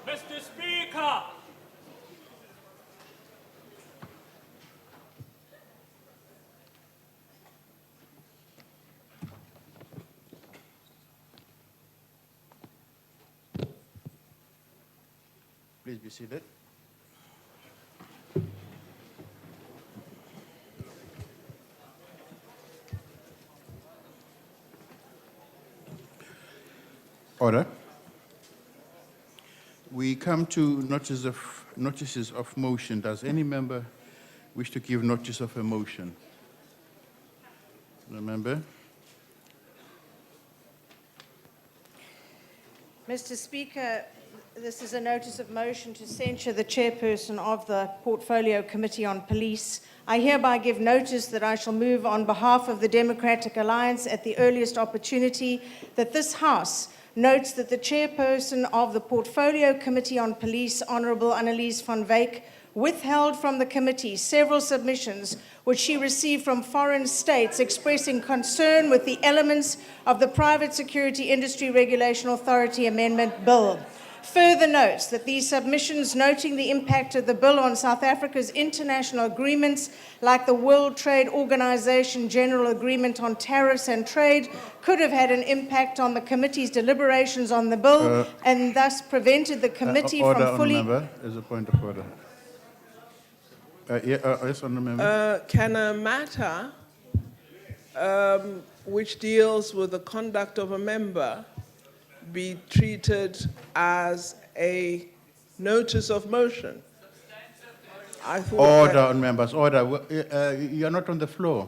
Mr. Speaker, Please be seated. Order. We come to notices of motion. Does any member wish to give notice of a motion? No member? Mr. Speaker, this is a notice of motion to censure the chairperson of the Portfolio Committee on Police. I hereby give notice that I shall move on behalf of the Democratic Alliance at the earliest opportunity that this House notes that the chairperson of the Portfolio Committee on Police, Honourable Annelies van Wyk, withheld from the committee several submissions which she received from foreign states expressing concern with the elements of the Private Security Industry Regulation Authority Amendment Bill. Further notes that these submissions, noting the impact of the bill on South Africa's international agreements like the World Trade Organization General Agreement on Tariffs and Trade, could have had an impact on the committee's deliberations on the bill and thus prevented the committee Order from fully... on the member, as a point of order. Yes, on the member. Can a matter which deals with the conduct of a member be treated as a notice of motion? I thought Order on members, order. You are not on the floor.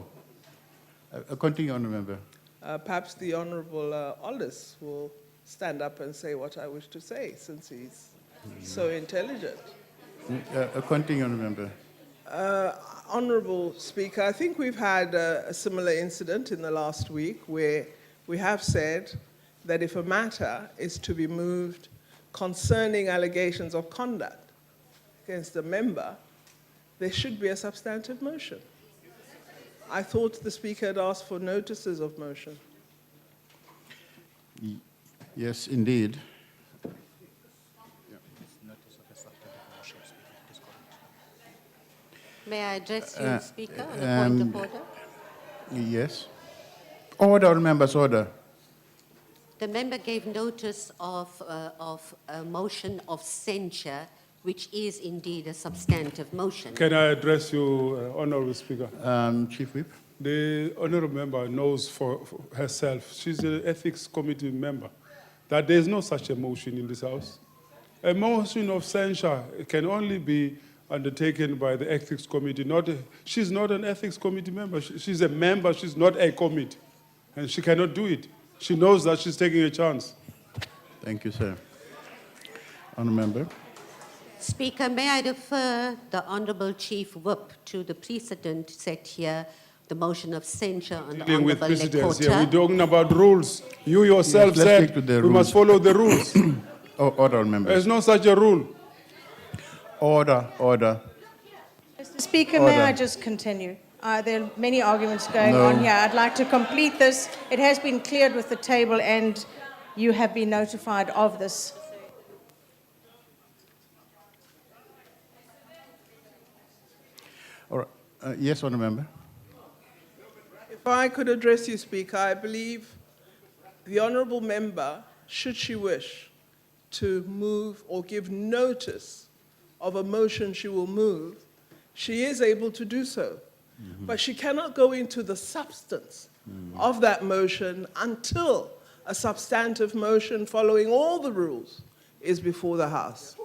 Continue on the member. perhaps the Honourable Ollis will stand up and say what I wish to say, since he's so intelligent. Continue on the member. Honourable Speaker, I think we've had a similar incident in the last week where we have said that if a matter is to be moved concerning allegations of conduct against a member, there should be a substantive motion. I thought the Speaker had asked for notices of motion. Yes, indeed. May I address you, Speaker, on a point of order? Yes. Order on members, order. The member gave notice of a motion of censure, which is indeed a substantive motion. Can I address you, Honourable Speaker? Chief Whip. The Honourable member knows for herself, she's an ethics committee member, that there is no such a motion in this House. A motion of censure can only be undertaken by the ethics committee. She's not an ethics committee member. She's a member, she's not a committee. And she cannot do it. She knows that she's taking a chance. Thank you, sir. Honourable member. Speaker, may I refer the Honourable Chief Whip to the precedent set here, the motion of censure on the Dealing with Honourable precedents here. We're Lekota. talking about rules. You yourself Yes, let's stick to said the we rules. must follow the rules. Order on members. There's no such a rule. Order, order. Mr. Speaker, may Order. I just continue? There are many arguments going No. on here. I'd like to complete this. It has been cleared with the table and you have been notified of this. All right. Yes, honourable member. If I could address you, Speaker, I believe the Honourable member, should she wish to move or give notice of a motion she will move, she is able to do so. But she cannot go into the substance of that motion until a substantive motion following all the rules is before the House.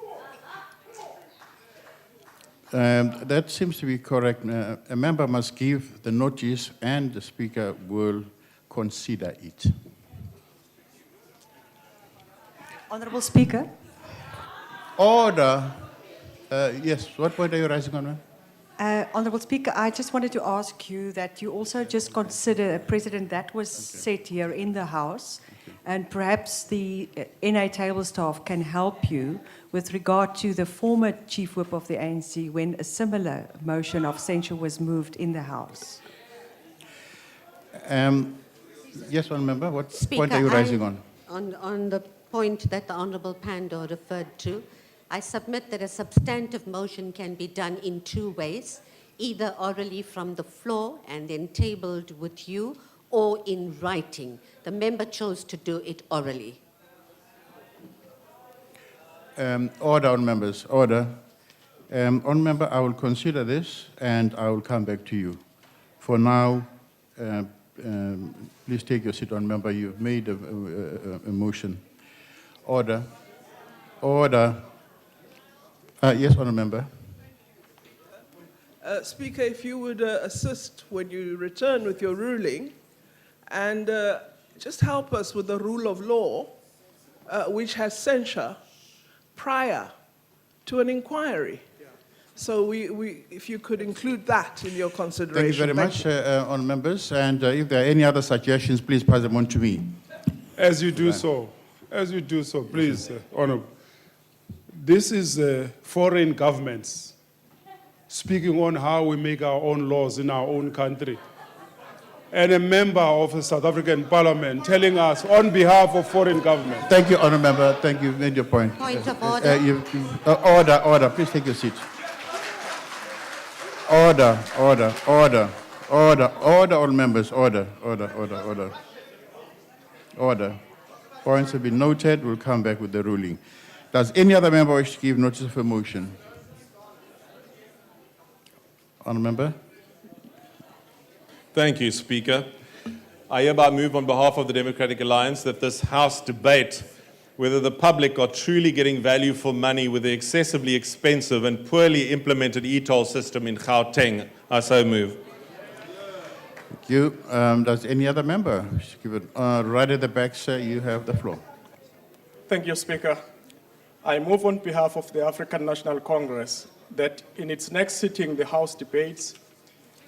That seems to be correct. A member must give the notice and the Speaker will consider it. Honourable Speaker, Order. Yes, what point are you raising on, ma'am? Honourable Speaker, I just wanted to ask you that you also just consider a precedent that was set here in the House, and perhaps the NA table staff can help you with regard to the former Chief Whip of the ANC when a similar motion of censure was moved in the House. Yes, one member. What Speaker, point are you raising on? On the point that the Honourable Pandor referred to, I submit that a substantive motion can be done in two ways, either orally from the floor and then tabled with you, or in writing. The member chose to do it orally. Order on members. Order. On member, I will consider this and I will come back to you. For now, please take your seat on member. You've made a motion. Order. Order. Yes, honourable member. Speaker, if you would assist when you return with your ruling and just help us with the rule of law, which has censure prior to an inquiry. So if you could include that in your consideration. Thank you very much, honourable members. And if there are any other suggestions, please pass them on to me. As you do so, please, Honourable. This is foreign governments speaking on how we make our own laws in our own country. And a member of the South African Parliament telling us on behalf of foreign government. Thank you, honourable member. Thank you. You've made your point. Point of order. Order. Please take your seat. Order, all members. Order. Points have been noted. We'll come back with the ruling. Does any other member wish to give notice of a motion? Honourable member. Thank you, Speaker. I hereby move on behalf of the Democratic Alliance that this House debate whether the public are truly getting value for money with the excessively expensive and poorly implemented e-toll system in Gauteng. I so move. Thank you. Does any other member wish to give it? Right at the back, sir, you have the floor. Thank you, Speaker. I move on behalf of the African National Congress that in its next sitting, the House debates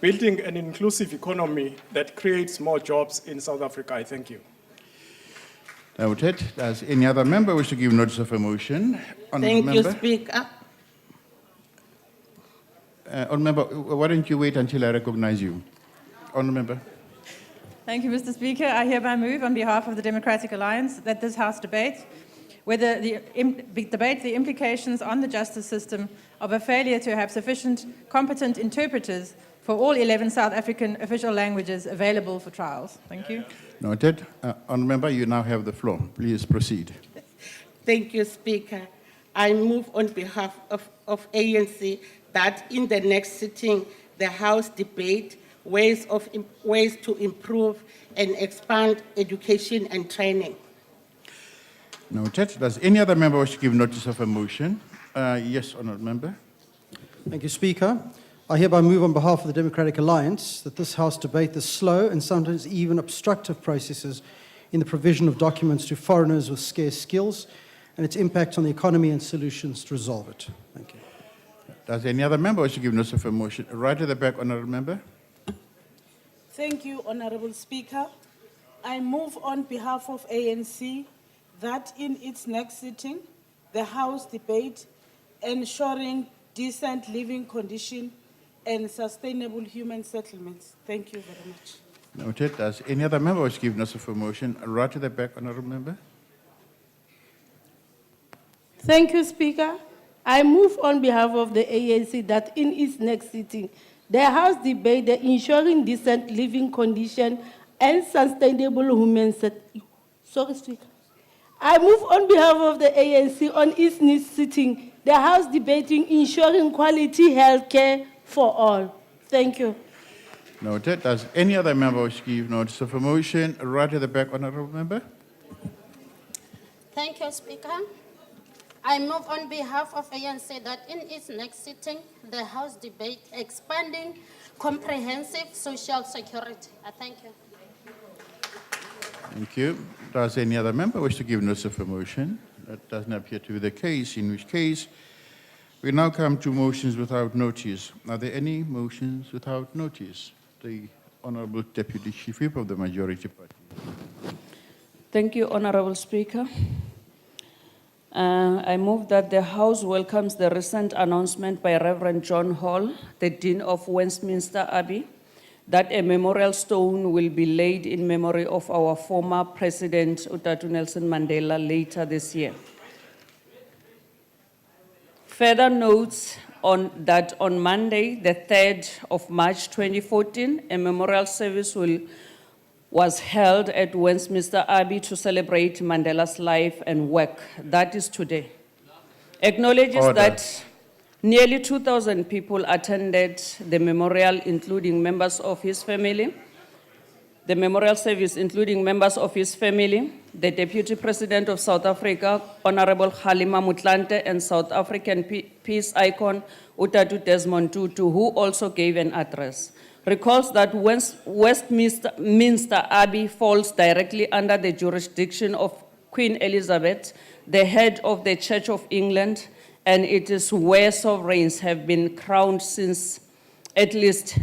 building an inclusive economy that creates more jobs in South Africa. I thank you. Noted. Does any other member wish to give notice of a motion? Thank you, Speaker. Honourable member, why don't you wait until I recognize you? Honourable member. Thank you, Mr. Speaker. I hereby move on behalf of the Democratic Alliance that this House debate whether the implications on the justice system of a failure to have sufficient competent interpreters for all 11 South African official languages available for trials. Thank you. Noted. Honourable member, you now have the floor. Please proceed. Thank you, Speaker. I move on behalf of ANC that in the next sitting, the House debate ways to improve and expand education and training. Noted. Does any other member wish to give notice of a motion? Yes, honourable member. Thank you, Speaker. I hereby move on behalf of the Democratic Alliance that this House debate the slow and sometimes even obstructive processes in the provision of documents to foreigners with scarce skills and its impact on the economy and solutions to resolve it. Thank you. Does any other member wish to give notice of a motion? Right at the back, honourable member. Thank you, Honourable Speaker. I move on behalf of ANC that in its next sitting, the House debate ensuring decent living conditions and sustainable human settlements. Thank you very much. Noted. Does any other member wish to give notice of a motion? Right to the back, honourable member. Thank you, Speaker. I move on behalf of the ANC that in its next sitting, the House debate the ensuring decent living conditions and sustainable human settlements. Sorry, Speaker. I move on behalf of the ANC on its next sitting, the House debating ensuring quality health care for all. Thank you. Noted. Does any other member wish to give notice of a motion? Right at the back, honourable member. Thank you, Speaker. I move on behalf of ANC that in its next sitting, the House debate expanding comprehensive social security. I thank you. Thank you. Does any other member wish to give notice of a motion? That doesn't appear to be the case, in which case we now come to motions without notice. Are there any motions without notice? The Honorable Deputy Chief Whip of the Majority Party. Thank you, Honorable Speaker. I move that the House welcomes the recent announcement by Reverend John Hall, the Dean of Westminster Abbey, that a memorial stone will be laid in memory of our former President, Utatu Nelson Mandela, later this year. Further notes that on Monday, the 3rd of March 2014, a memorial service was held at Westminster Abbey to celebrate Mandela's life and work. That is today. Acknowledges Order. that nearly 2,000 people attended the memorial, including members of his family. The memorial service, including members of his family, the Deputy President of South Africa, Honorable Halima Motlanthe, and South African peace icon, Utatu Desmond Tutu, who also gave an address. Recalls that Westminster Abbey falls directly under the jurisdiction of Queen Elizabeth, the head of the Church of England, and it is where sovereigns have been crowned since at least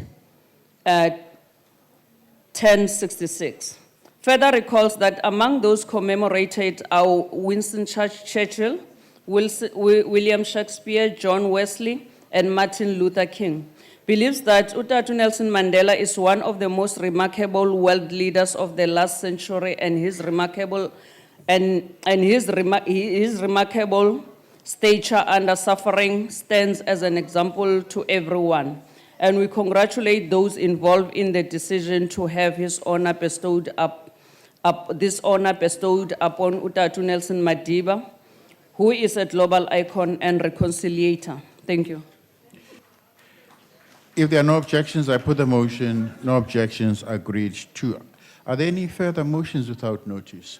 1066. Further recalls that among those commemorated are Winston Churchill, William Shakespeare, John Wesley, and Martin Luther King. Believes that Utatu Nelson Mandela is one of the most remarkable world leaders of the last century, and his remarkable stature under suffering stands as an example to everyone. And we congratulate those involved in the decision to have his honor bestowed this honor bestowed upon Utatu Nelson Madiba, who is a global icon and reconciliator. Thank you. If there are no objections, I put the motion. No objections, agreed to. Are there any further motions without notice?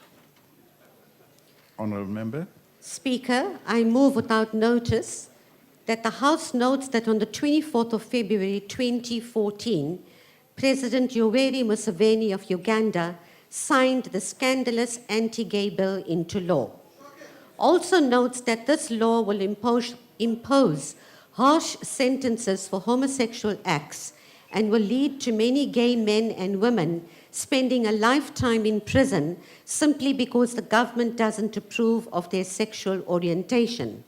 Honourable Member. Speaker, I move without notice that the House notes that on the 24th of February 2014, President Yoweri Museveni of Uganda signed the scandalous anti-gay bill into law. Also notes that this law will impose harsh sentences for homosexual acts and will lead to many gay men and women spending a lifetime in prison simply because the government doesn't approve of their sexual orientation.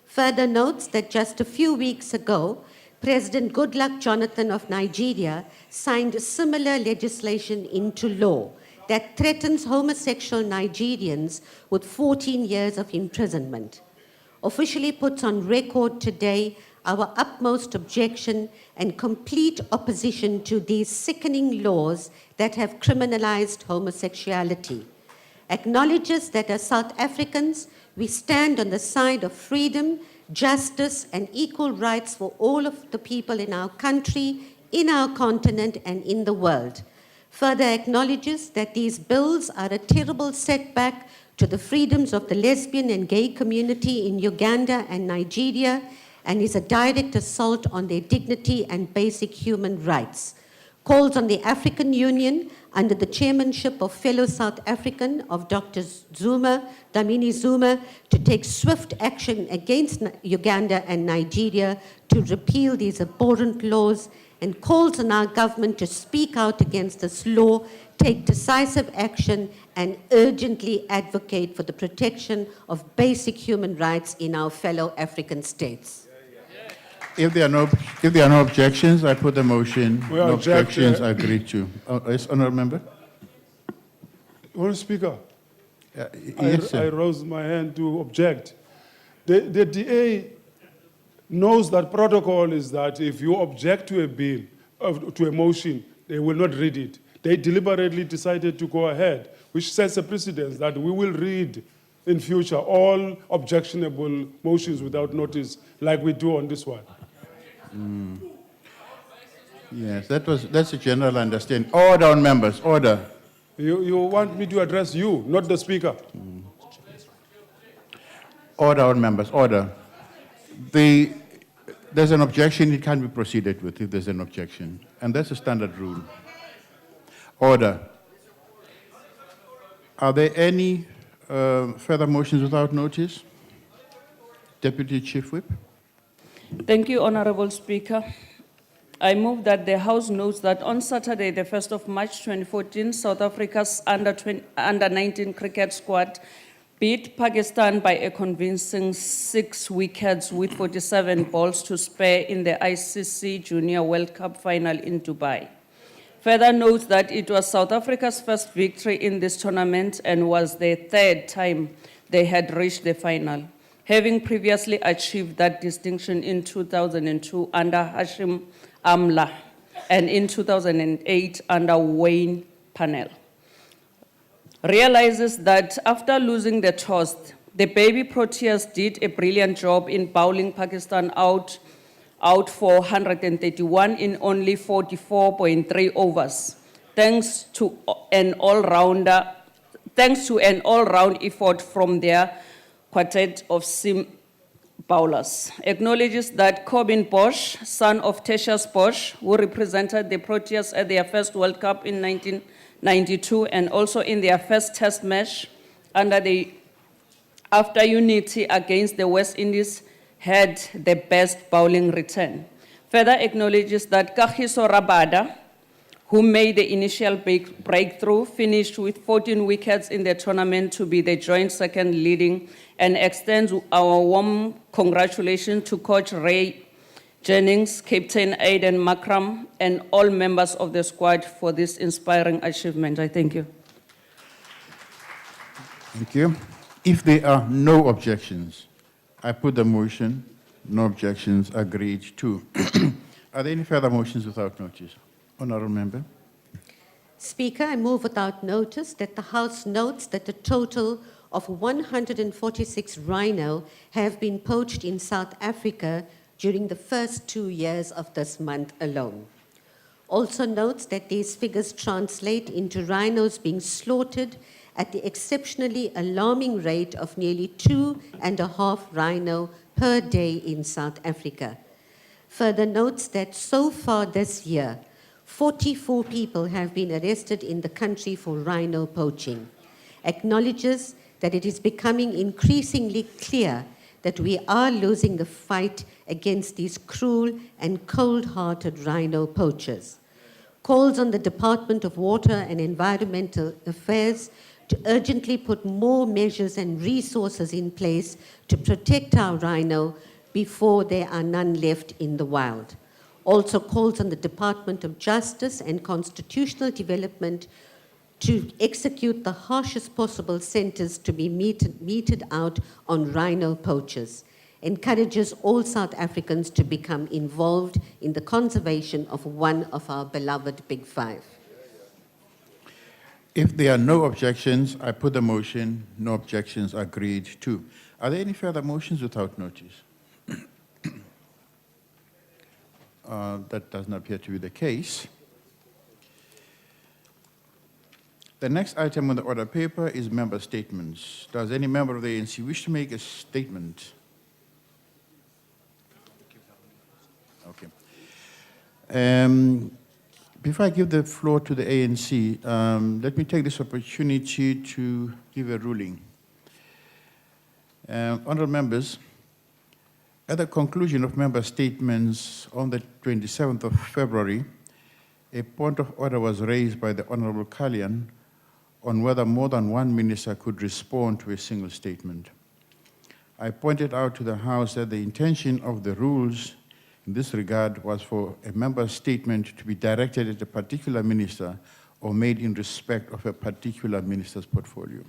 Further notes that just a few weeks ago, President Goodluck Jonathan of Nigeria signed similar legislation into law that threatens homosexual Nigerians with 14 years of imprisonment. Officially puts on record today our utmost objection and complete opposition to these sickening laws that have criminalized homosexuality. Acknowledges that as South Africans, we stand on the side of freedom, justice, and equal rights for all of the people in our country, in our continent, and in the world. Further acknowledges that these bills are a terrible setback to the freedoms of the lesbian and gay community in Uganda and Nigeria, and is a direct assault on their dignity and basic human rights. Calls on the African Union, under the chairmanship of fellow South African of Dr. Dlamini Zuma, to take swift action against Uganda and Nigeria to repeal these abhorrent laws, and calls on our government to speak out against this law, take decisive action, and urgently advocate for the protection of basic human rights in our fellow African states. If there are no objections, I put the motion. No objections, agreed to. Yes, Honourable Member. Honourable Speaker, yes, sir. I rose my hand to object. The DA knows that protocol is that if you object to a bill, to a motion, they will not read it. They deliberately decided to go ahead, which sets a precedent that we will read in future all objectionable motions without notice, like we do on this one. Yes, that's a general understanding. Order on members, order. You want me to address you, not the Speaker. Order, all members, order. There's an objection, it can be proceeded with if there's an objection. And that's a standard rule. Order. Are there any further motions without notice? Deputy Chief Whip. Thank you, Honorable Speaker. I move that the House notes that on Saturday, the 1st of March 2014, South Africa's under-19 cricket squad beat Pakistan by a convincing 6 wickets with 47 balls to spare in the ICC Junior World Cup final in Dubai. Further notes that it was South Africa's first victory in this tournament and was the 3rd time they had reached the final, having previously achieved that distinction in 2002 under Hashim Amla and in 2008 under Wayne Parnell. Realizes that after losing the toss, the baby Proteas did a brilliant job in bowling Pakistan out for 131 in only 44.3 overs, thanks to an all-round effort from their quartet of seam bowlers. Acknowledges that Corbin Bosch, son of Tertius Bosch, who represented the Proteas at their first World Cup in 1992 and also in their first test match after unity against the West Indies, had the best bowling return. Further acknowledges that Kagiso Rabada, who made the initial breakthrough, finished with 14 wickets in the tournament to be the joint second leading, and extends our warm congratulations to Coach Ray Jennings, Captain Aidan Makram, and all members of the squad for this inspiring achievement. I thank you. Thank you. If there are no objections, I put the motion. No objections, agreed to. Are there any further motions without notice? Honourable Member. Speaker, I move without notice that the House notes that a total of 146 rhino have been poached in South Africa during the first 2 years of this month alone. Also notes that these figures translate into rhinos being slaughtered at the exceptionally alarming rate of nearly 2.5 rhino per day in South Africa. Further notes that so far this year, 44 people have been arrested in the country for rhino poaching. Acknowledges that it is becoming increasingly clear that we are losing the fight against these cruel and cold-hearted rhino poachers. Calls on the Department of Water and Environmental Affairs to urgently put more measures and resources in place to protect our rhino before there are none left in the wild. Also calls on the Department of Justice and Constitutional Development to execute the harshest possible sentence to be meted out on rhino poachers. Encourages all South Africans to become involved in the conservation of one of our beloved Big Five. If there are no objections, I put the motion. No objections, agreed to. Are there any further motions without notice? That doesn't appear to be the case. The next item on the order paper is member statements. Does any member of the ANC wish to make a statement? Okay. Before I give the floor to the ANC, let me take this opportunity to give a ruling. Honourable members, at the conclusion of member statements on the 27th of February, a point of order was raised by the Honourable Kalyan on whether more than one minister could respond to a single statement. I pointed out to the House that the intention of the rules in this regard was for a member's statement to be directed at a particular minister or made in respect of a particular minister's portfolio.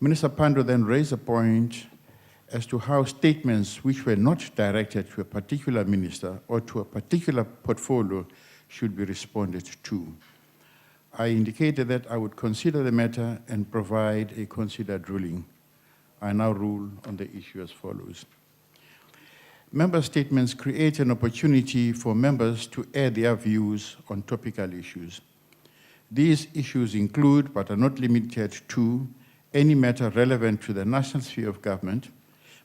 Minister Pandor then raised a point as to how statements which were not directed to a particular minister or to a particular portfolio should be responded to. I indicated that I would consider the matter and provide a considered ruling. I now rule on the issue as follows. Member statements create an opportunity for members to air their views on topical issues. These issues include, but are not limited to, any matter relevant to the national sphere of government,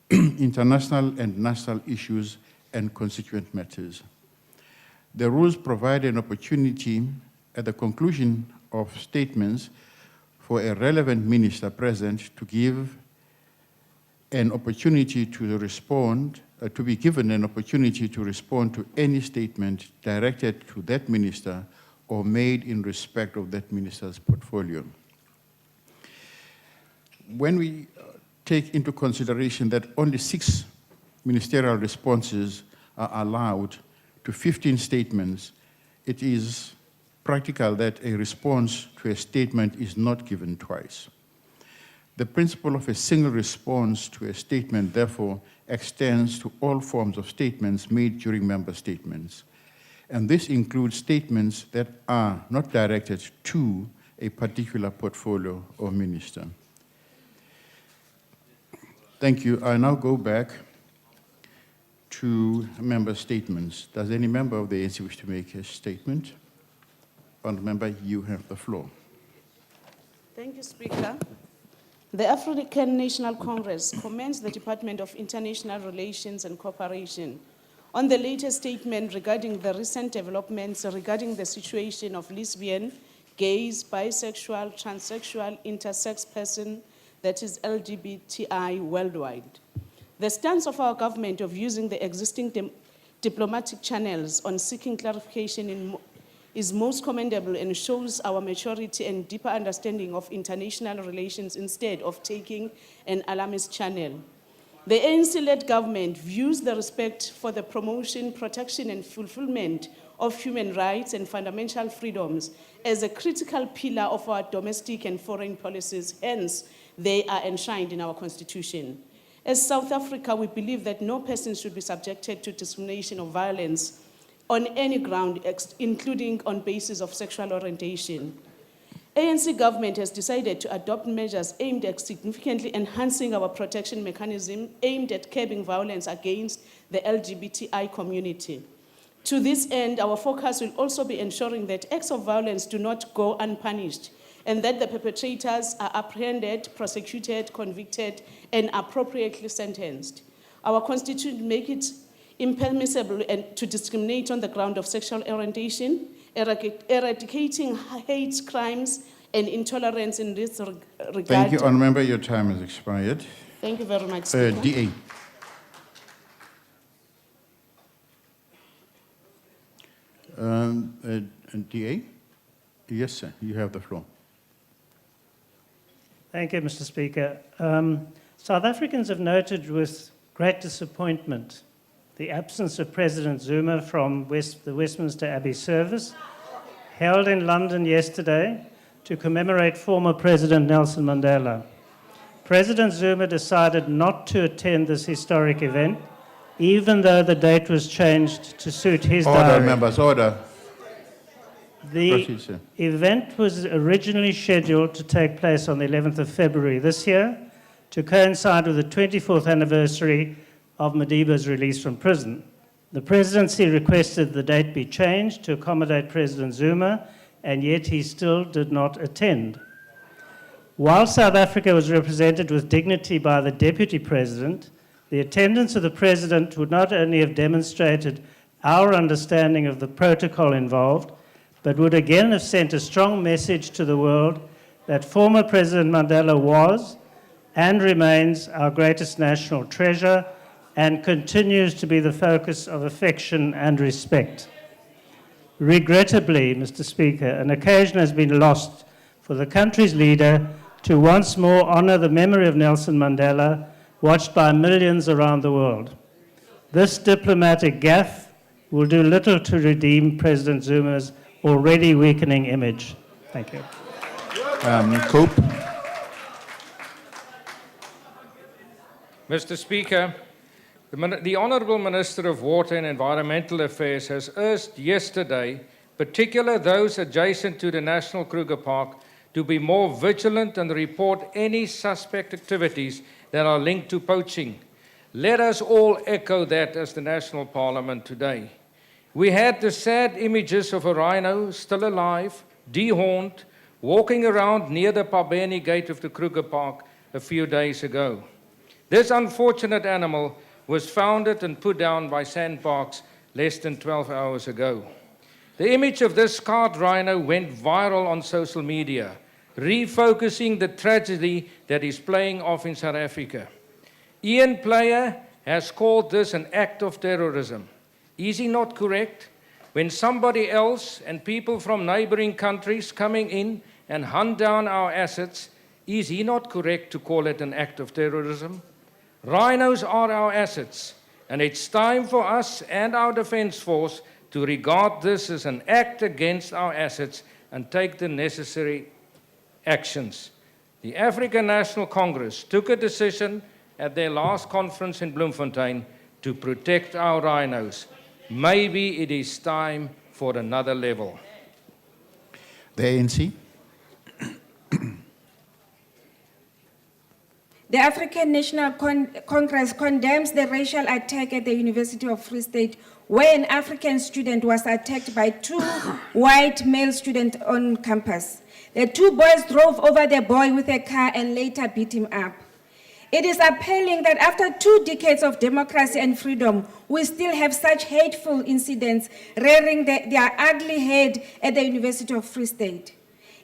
international and national issues, and constituent matters. The rules provide an opportunity at the conclusion of statements for a relevant minister present to give an opportunity to respond, to be given an opportunity to respond to any statement directed to that minister or made in respect of that minister's portfolio. When we take into consideration that only 6 ministerial responses are allowed to 15 statements, it is practical that a response to a statement is not given twice. The principle of a single response to a statement, therefore, extends to all forms of statements made during member statements. And this includes statements that are not directed to a particular portfolio or minister. Thank you. I now go back to member statements. Does any member of the ANC wish to make a statement? Honourable Member, you have the floor. Thank you, Speaker. The African National Congress commends the Department of International Relations and Cooperation on the latest statement regarding the recent developments regarding the situation of lesbian, gays, bisexual, transsexual, intersex person, that is LGBTI worldwide. The stance of our government of using the existing diplomatic channels on seeking clarification is most commendable and shows our maturity and deeper understanding of international relations instead of taking an alarmist channel. The ANC-led government views the respect for the promotion, protection, and fulfillment of human rights and fundamental freedoms as a critical pillar of our domestic and foreign policies. Hence, they are enshrined in our Constitution. As South Africa, we believe that no person should be subjected to discrimination or violence on any ground, including on basis of sexual orientation. ANC government has decided to adopt measures aimed at significantly enhancing our protection mechanism aimed at curbing violence against the LGBTI community. To this end, our focus will also be ensuring that acts of violence do not go unpunished and that the perpetrators are apprehended, prosecuted, convicted, and appropriately sentenced. Our Constitution makes it impermissible to discriminate on the ground of sexual orientation, eradicating hate crimes and intolerance in this regard. Thank you, Honourable Member. Your time has expired. Thank you very much, Speaker. DA. DA? Yes, sir. You have the floor. Thank you, Mr. Speaker. South Africans have noted with great disappointment the absence of President Zuma from the Westminster Abbey service held in London yesterday to commemorate former President Nelson Mandela. President Zuma decided not to attend this historic event, even though the date was changed to suit his diary. Order, members, order. The event was originally scheduled to take place on the 11th of February this year to coincide with the 24th anniversary of Madiba's release from prison. The presidency requested the date be changed to accommodate President Zuma, and yet he still did not attend. While South Africa was represented with dignity by the deputy president, the attendance of the president would not only have demonstrated our understanding of the protocol involved, but would again have sent a strong message to the world that former President Mandela was and remains our greatest national treasure and continues to be the focus of affection and respect. Regrettably, Mr. Speaker, an occasion has been lost for the country's leader to once more honor the memory of Nelson Mandela, watched by millions around the world. This diplomatic gaffe will do little to redeem President Zuma's already weakening image. Thank you. Cope. Mr. Speaker, the Honourable Minister of Water and Environmental Affairs has urged yesterday, particularly those adjacent to the National Kruger Park, to be more vigilant and report any suspect activities that are linked to poaching. Let us all echo that as the National Parliament today. We had the sad images of a rhino still alive, dehorned, walking around near the Pabeni gate of the Kruger Park a few days ago. This unfortunate animal was founded and put down by sandparks less than 12 hours ago. The image of this scarred rhino went viral on social media, refocusing the tragedy that is playing off in South Africa. Ian Player has called this an act of terrorism. Is he not correct? When somebody else and people from neighboring countries coming in and hunt down our assets, is he not correct to call it an act of terrorism? Rhinos are our assets, and it's time for us and our Defence Force to regard this as an act against our assets and take the necessary actions. The African National Congress took a decision at their last conference in Bloemfontein to protect our rhinos. Maybe it is time for another level. The ANC. The African National Congress condemns the racial attack at the University of Free State, where an African student was attacked by two white male students on campus. The two boys drove over the boy with a car and later beat him up. It is appalling that after 2 decades of democracy and freedom, we still have such hateful incidents rearing their ugly head at the University of Free State.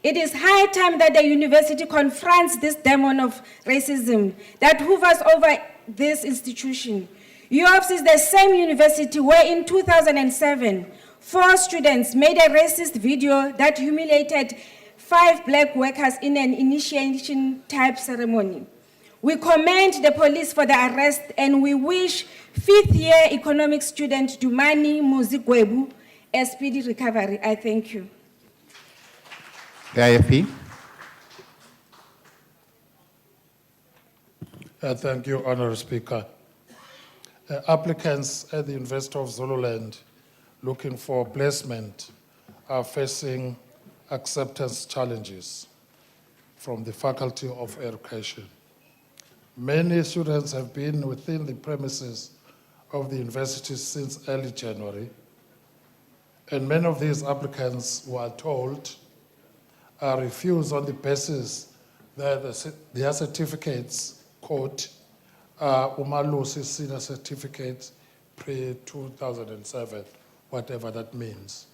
It is high time that the university confronts this demon of racism that hovers over this institution. UOFS is the same university where in 2007, 4 students made a racist video that humiliated 5 black workers in an initiation-type ceremony. We commend the police for the arrest and we wish 5th-year economics student Dumani Muzigwebu a speedy recovery. I thank you. The IFP. Thank you, Honourable Speaker. Applicants at the University of Zululand looking for placement are facing acceptance challenges from the Faculty of Education. Many students have been within the premises of the university since early January, and many of these applicants who are told are refused on the basis that their certificates, quote, Umalusi senior certificates pre-2007, whatever that means.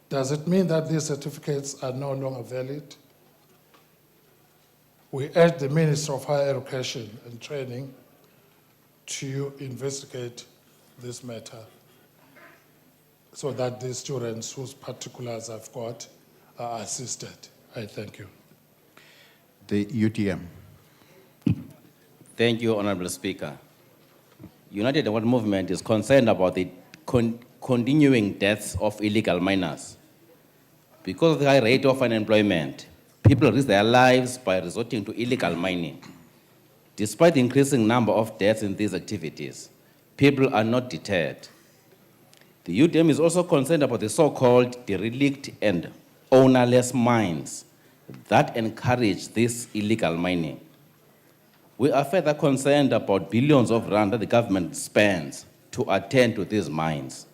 Does it mean that these certificates are no longer valid? We urge the Minister of Higher Education and Training to investigate this matter so that the students whose particulars I've got are assisted. I thank you. The UTM. Thank you, Honourable Speaker. United World Movement is concerned about the continuing deaths of illegal miners. Because of the high rate of unemployment, people risk their lives by resorting to illegal mining. Despite the increasing number of deaths in these activities, people are not deterred. The UTM is also concerned about the so-called derelict and ownerless mines that encourage this illegal mining. We are further concerned about billions of rand that the government spends to attend to these mines.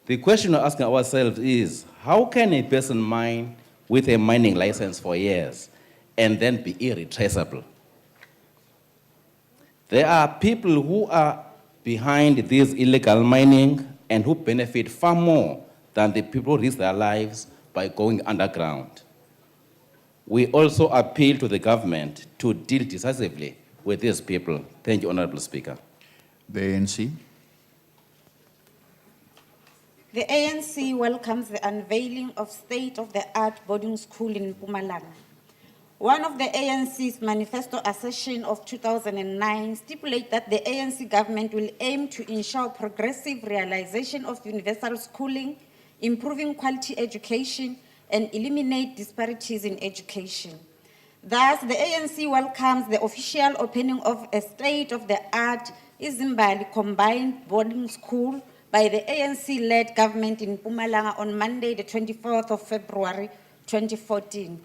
The question we're asking ourselves is, how can a person mine with a mining license for years and then be irretraceable? There are people who are behind this illegal mining and who benefit far more than the people who risk their lives by going underground. We also appeal to the government to deal decisively with these people. Thank you, Honourable Speaker. The ANC. The ANC welcomes the unveiling of state-of-the-art boarding school in Mpumalanga. One of the ANC's manifesto assertion of 2009 stipulates that the ANC government will aim to ensure progressive realization of universal schooling, improving quality education, and eliminate disparities in education. Thus, the ANC welcomes the official opening of a state-of-the-art Izimbali combined boarding school by the ANC-led government in Mpumalanga on Monday, the 24th of February, 2014.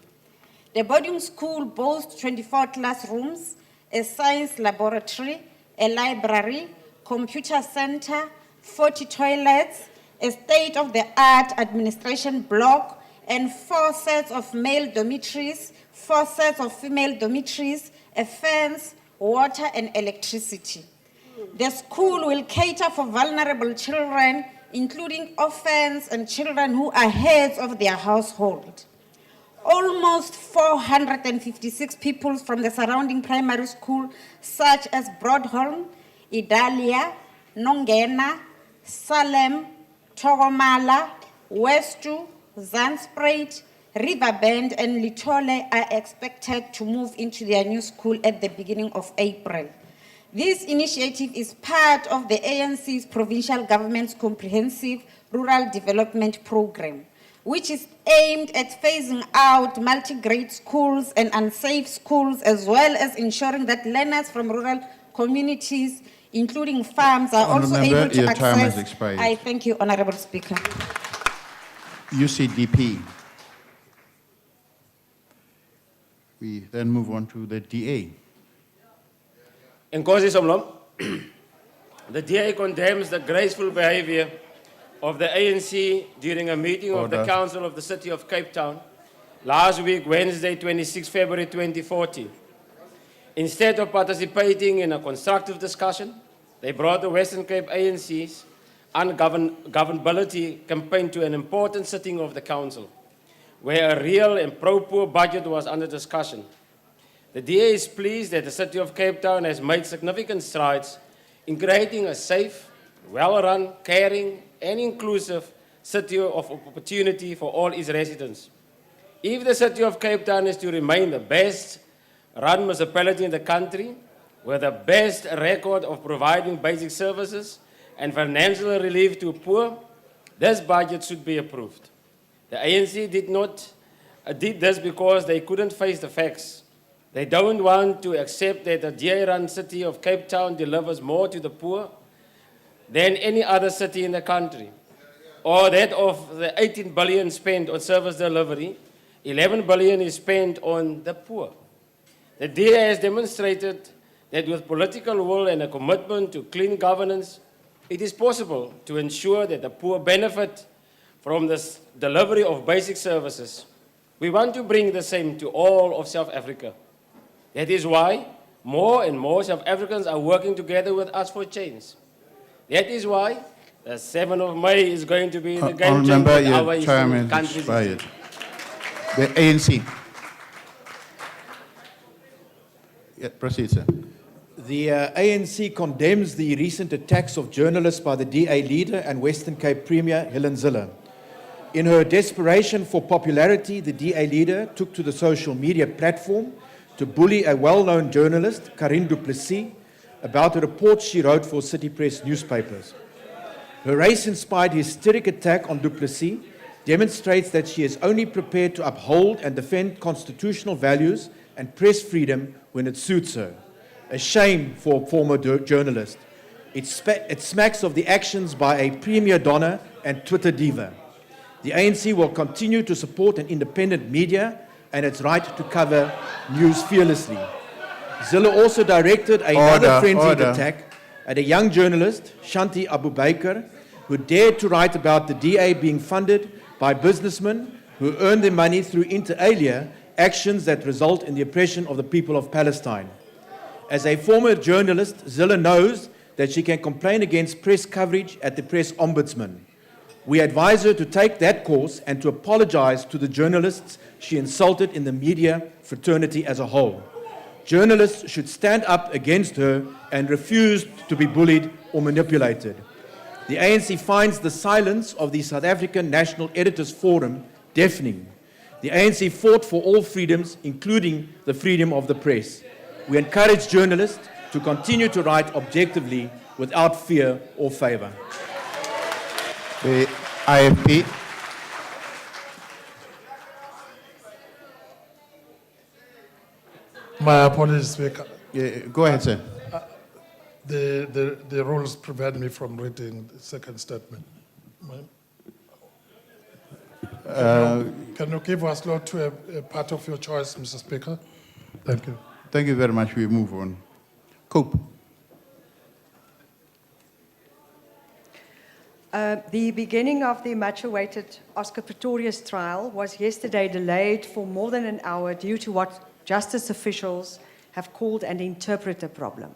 The boarding school boasts 24 classrooms, a science laboratory, a library, computer center, 40 toilets, a state-of-the-art administration block, and 4 sets of male dormitories, 4 sets of female dormitories, a fence, water, and electricity. The school will cater for vulnerable children, including orphans and children who are heads of their household. Almost 456 people from the surrounding primary school, such as Broadholm, Idalia, Nongena, Salem, Togomala, Westu, Zandspruit, Riverbend, and Litole, are expected to move into their new school at the beginning of April. This initiative is part of the ANC's provincial government's comprehensive rural development program, which is aimed at phasing out multi-grade schools and unsafe schools, as well as ensuring that learners from rural communities, including farms, are also able to your time has access. expired. I thank you, Honorable Speaker. UCDP. We then move on to the DA. Nkosi Somlom, the DA condemns the graceful behavior of the ANC during a meeting of the Order. Council of the City of Cape Town last week, Wednesday, 26 February 2014. Instead of participating in a constructive discussion, they brought the Western Cape ANC's ungovernability campaign to an important sitting of the Council, where a real and pro-poor budget was under discussion. The DA is pleased that the City of Cape Town has made significant strides in creating a safe, well-run, caring, and inclusive city of opportunity for all its residents. If the City of Cape Town is to remain the best-run municipality in the country, with the best record of providing basic services and financial relief to poor, this budget should be approved. The ANC did this because they couldn't face the facts. They don't want to accept that the DA-run City of Cape Town delivers more to the poor than any other city in the country, or that of the 18 billion spent on service delivery, 11 billion is spent on the poor. The DA has demonstrated that with political will and a commitment to clean governance, it is possible to ensure that the poor benefit from the delivery of basic services. We want to bring the same to all of South Africa. That is why more and more South Africans are working together with us for change. That is why the 7th of May is going to be the game changer Remember, with our your time Eastern has countries. expired. The ANC. Yeah, proceed, sir. The ANC condemns the recent attacks of journalists by the DA leader and Western Cape Premier Helen Zille. In her desperation for popularity, the DA leader took to the social media platform to bully a well-known journalist, Karin du Plessis, about a report she wrote for City Press newspapers. Her race-inspired hysteric attack on du Plessis demonstrates that she is only prepared to uphold and defend constitutional values and press freedom when it suits her. A shame for a former journalist. It smacks of the actions by a premier donna and Twitter diva. The ANC will continue to support an independent media and its right to cover news fearlessly. Zille also directed another frenzied attack at a young journalist, Shanti Abu-Baker, who dared to write about the DA being funded by businessmen who earn their money through inter alia actions that result in the oppression of the people of Palestine. As a former journalist, Zille knows that she can complain against press coverage at the press ombudsman. We advise her to take that course and to apologize to the journalists she insulted in the media fraternity as a whole. Journalists should stand up against her and refuse to be bullied or manipulated. The ANC finds the silence of the South African National Editors Forum deafening. The ANC fought for all freedoms, including the freedom of the press. We encourage journalists to continue to write objectively without fear or favor. The IFP. My apologies, Speaker. Go ahead, sir. The rules prevent me from reading the second statement. Can you give us law to a part of your choice, Mr. Speaker? Thank you. Thank you very much. We move on. Cope. The beginning of the much-awaited Oscar Pretorius trial was yesterday delayed for more than an hour due to what justice officials have called an interpreter problem.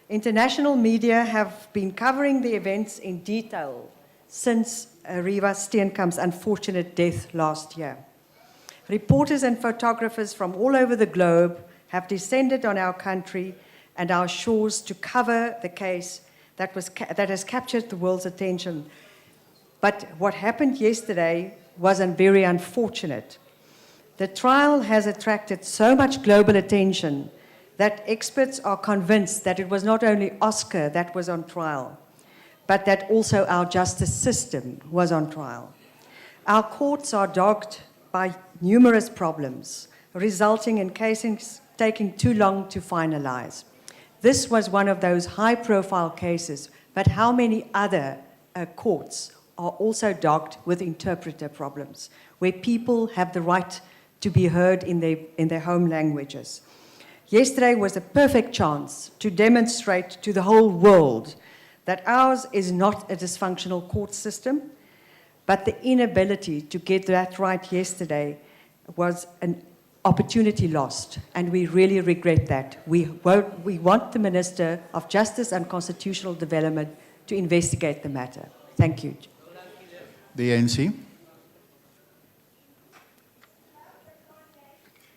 International media have been covering the events in detail since Riva Steenkamp's unfortunate death last year. Reporters and photographers from all over the globe have descended on our country and our shores to cover the case that has captured the world's attention. But what happened yesterday was very unfortunate. The trial has attracted so much global attention that experts are convinced that it was not only Oscar that was on trial, but that also our justice system was on trial. Our courts are dogged by numerous problems, resulting in cases taking too long to finalize. This was one of those high-profile cases, but how many other courts are also dogged with interpreter problems, where people have the right to be heard in their home languages? Yesterday was a perfect chance to demonstrate to the whole world that ours is not a dysfunctional court system, but the inability to get that right yesterday was an opportunity lost, and we really regret that. We want the Minister of Justice and Constitutional Development to investigate the matter. Thank you. The ANC.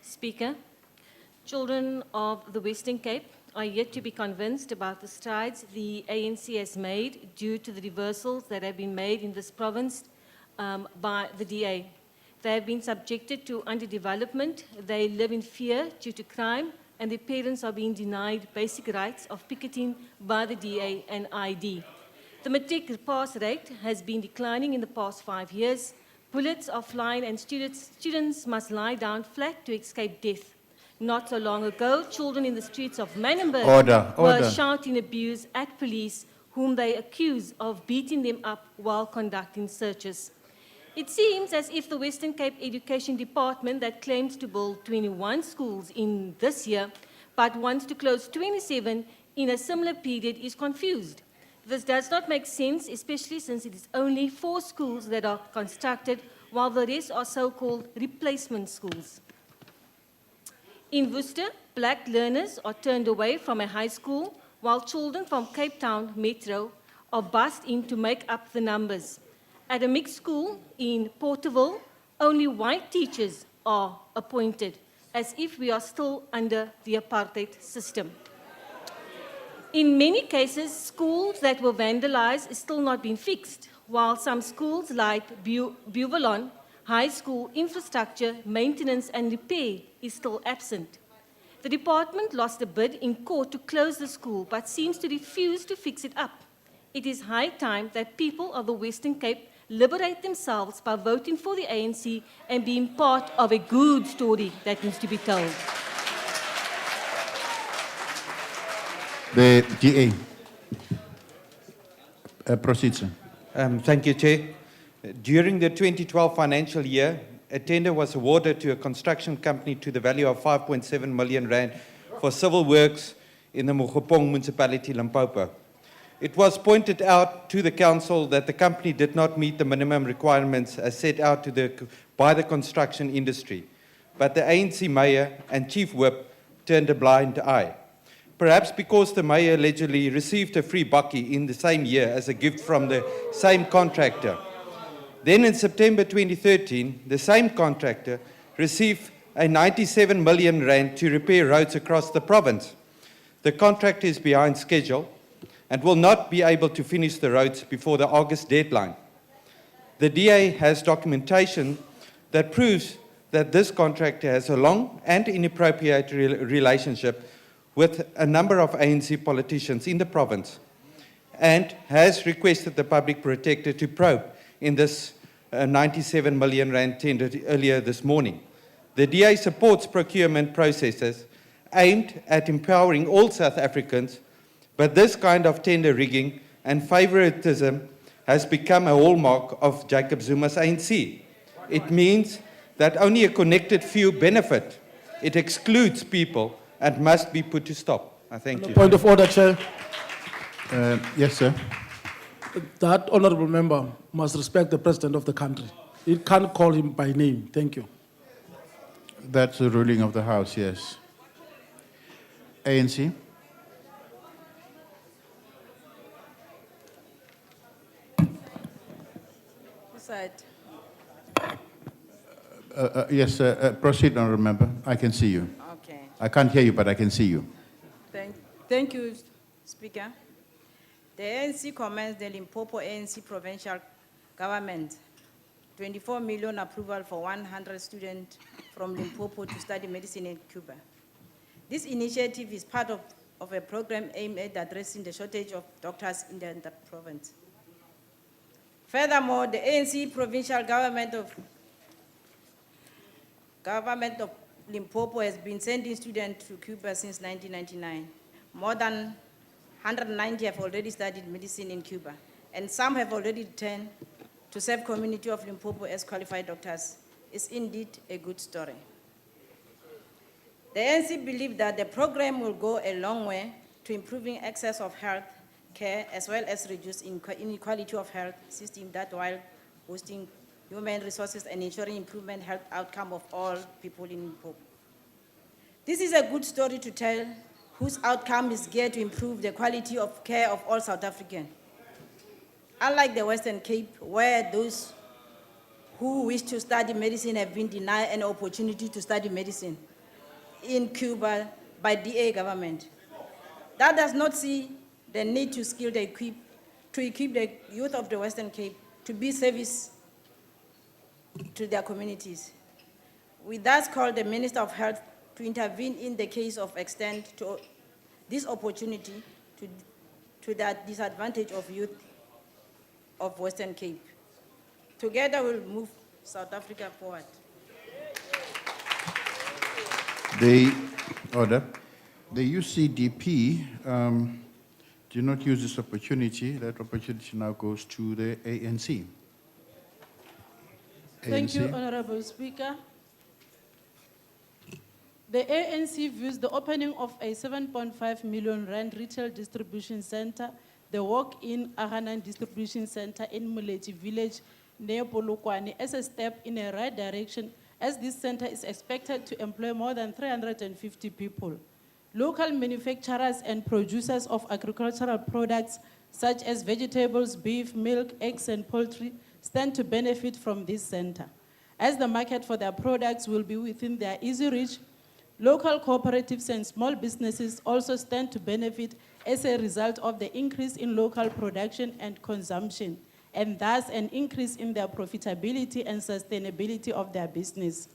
Speaker, children of the Western Cape are yet to be convinced about the strides the ANC has made due to the reversals that have been made in this province by the DA. They have been subjected to underdevelopment, they live in fear due to crime, and their parents are being denied basic rights of picketing by the DA and ID. The matric pass rate has been declining in the past 5 years. Bullets are flying and students must lie down flat to escape death. Not so long ago, children in the streets of Manenberg were shouting abuse at police whom they accuse of beating them up while conducting searches. It seems as if the Western Cape Education Department that claims to build 21 schools in this year, but wants to close 27 in a similar period is confused. This does not make sense, especially since it is only 4 schools that are constructed, while the rest are so-called replacement schools. In Worcester, black learners are turned away from a high school, while children from Cape Town Metro are bussed in to make up the numbers. At a mixed school in Porterville, only white teachers are appointed, as if we are still under the apartheid system. In many cases, schools that were vandalized is still not been fixed, while some schools like Buvalon High School infrastructure, maintenance and repair is still absent. The department lost a bid in court to close the school, but seems to refuse to fix it up. It is high time that people of the Western Cape liberate themselves by voting for the ANC and being part of a good story that needs to be told. The DA. Proceed, sir. Thank you, Chair. During the 2012 financial year, a tender was awarded to a construction company to the value of 5.7 million rand for civil works in the Mokgopong municipality, Limpopo. It was pointed out to the council that the company did not meet the minimum requirements as set out by the construction industry, but the ANC mayor and chief whip turned a blind eye. Perhaps because the mayor allegedly received a free bakkie in the same year as a gift from the same contractor. Then in September 2013, the same contractor received a 97 million rand to repair roads across the province. The contractor is behind schedule and will not be able to finish the roads before the August deadline. The DA has documentation that proves that this contractor has a long and inappropriate relationship with a number of ANC politicians in the province and has requested the public protector to probe in this 97 million rand tender earlier this morning. The DA supports procurement processes aimed at empowering all South Africans, but this kind of tender rigging and favoritism has become a hallmark of Jacob Zuma's ANC. It means that only a connected few benefit. It excludes people and must be put to stop. I thank you. Point of order, Chair. Yes, sir. That honorable member must respect the president of the country. He can't call him by name. Thank you. That's the ruling of the House, yes. ANC? Yes, proceed, honorable member. I can see you. Okay. I can't hear you, but I can see you. Thank you, Speaker. The ANC commends the Limpopo ANC provincial government 24 million approval for 100 students from Limpopo to study medicine in Cuba. This initiative is part of a program aimed at addressing the shortage of doctors in the province. Furthermore, the ANC provincial government of Limpopo has been sending students to Cuba since 1999. More than 190 have already studied medicine in Cuba, and some have already returned to serve community of Limpopo as qualified doctors. It's indeed a good story. The ANC believes that the program will go a long way to improving access of health care as well as reduce inequality of health system that while boosting human resources and ensuring improvement health outcome of all people in Limpopo. This is a good story to tell whose outcome is geared to improve the quality of care of all South Africans. Unlike the Western Cape, where those who wish to study medicine have been denied an opportunity to study medicine in Cuba by DA government. That does not see the need to equip the youth of the Western Cape to be service to their communities. We thus call the Minister of Health to intervene in the case of extend to this opportunity to the disadvantage of youth of Western Cape. Together we'll move South Africa forward. The UCDP did not use this opportunity. That opportunity now goes to the ANC. Thank you, Honorable Speaker. The ANC views the opening of a 7.5 million rand retail distribution center, the walk-in Ahanan distribution center in Muleti village near Polokwane, as a step in the right direction, as this center is expected to employ more than 350 people. Local manufacturers and producers of agricultural products such as vegetables, beef, milk, eggs, and poultry stand to benefit from this center. As the market for their products will be within their easy reach, local cooperatives and small businesses also stand to benefit as a result of the increase in local production and consumption, and thus an increase in their profitability and sustainability of their business.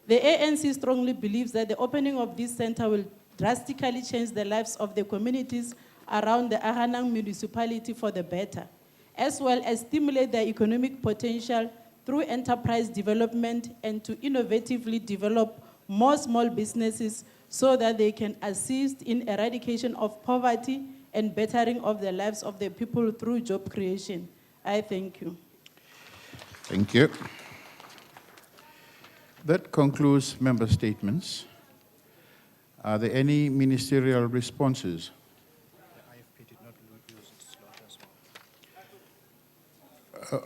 The ANC strongly believes that the opening of this center will drastically change the lives of the communities around the Ahanang municipality for the better, as well as stimulate their economic potential through enterprise development and to innovatively develop more small businesses so that they can assist in eradication of poverty and bettering of the lives of the people through job creation. I thank you. Thank you. That concludes member statements. Are there any ministerial responses?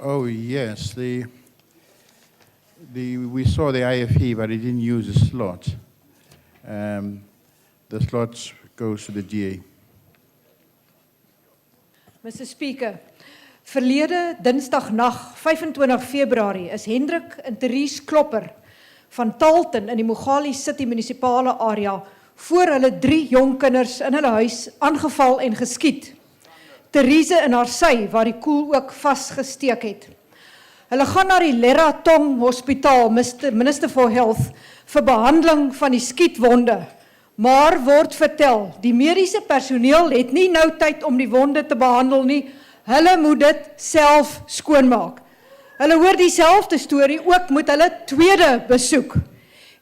Oh, yes. We saw the IFE, but it didn't use the slot. The slot goes to the DA. Mr. Speaker, verlede dinsdagnag 25 Februarie is Hendrik en Therese Klopper van Talton in die Mogale City munisipale area voor hulle 3 jong kinders in hulle huis aangeval en geskiet. Therese in haar sy waar die koel ook vasgesteek het. Hulle gaan na die Lera Tong Hospitaal, Minister for Health, vir behandeling van die skietwonde. Maar word vertel, die mediese personeel het nie nou tyd om die wonde te behandel nie. Hulle moet dit self skoonmaak. Hulle hoor dieselfde storie ook met hulle tweede besoek.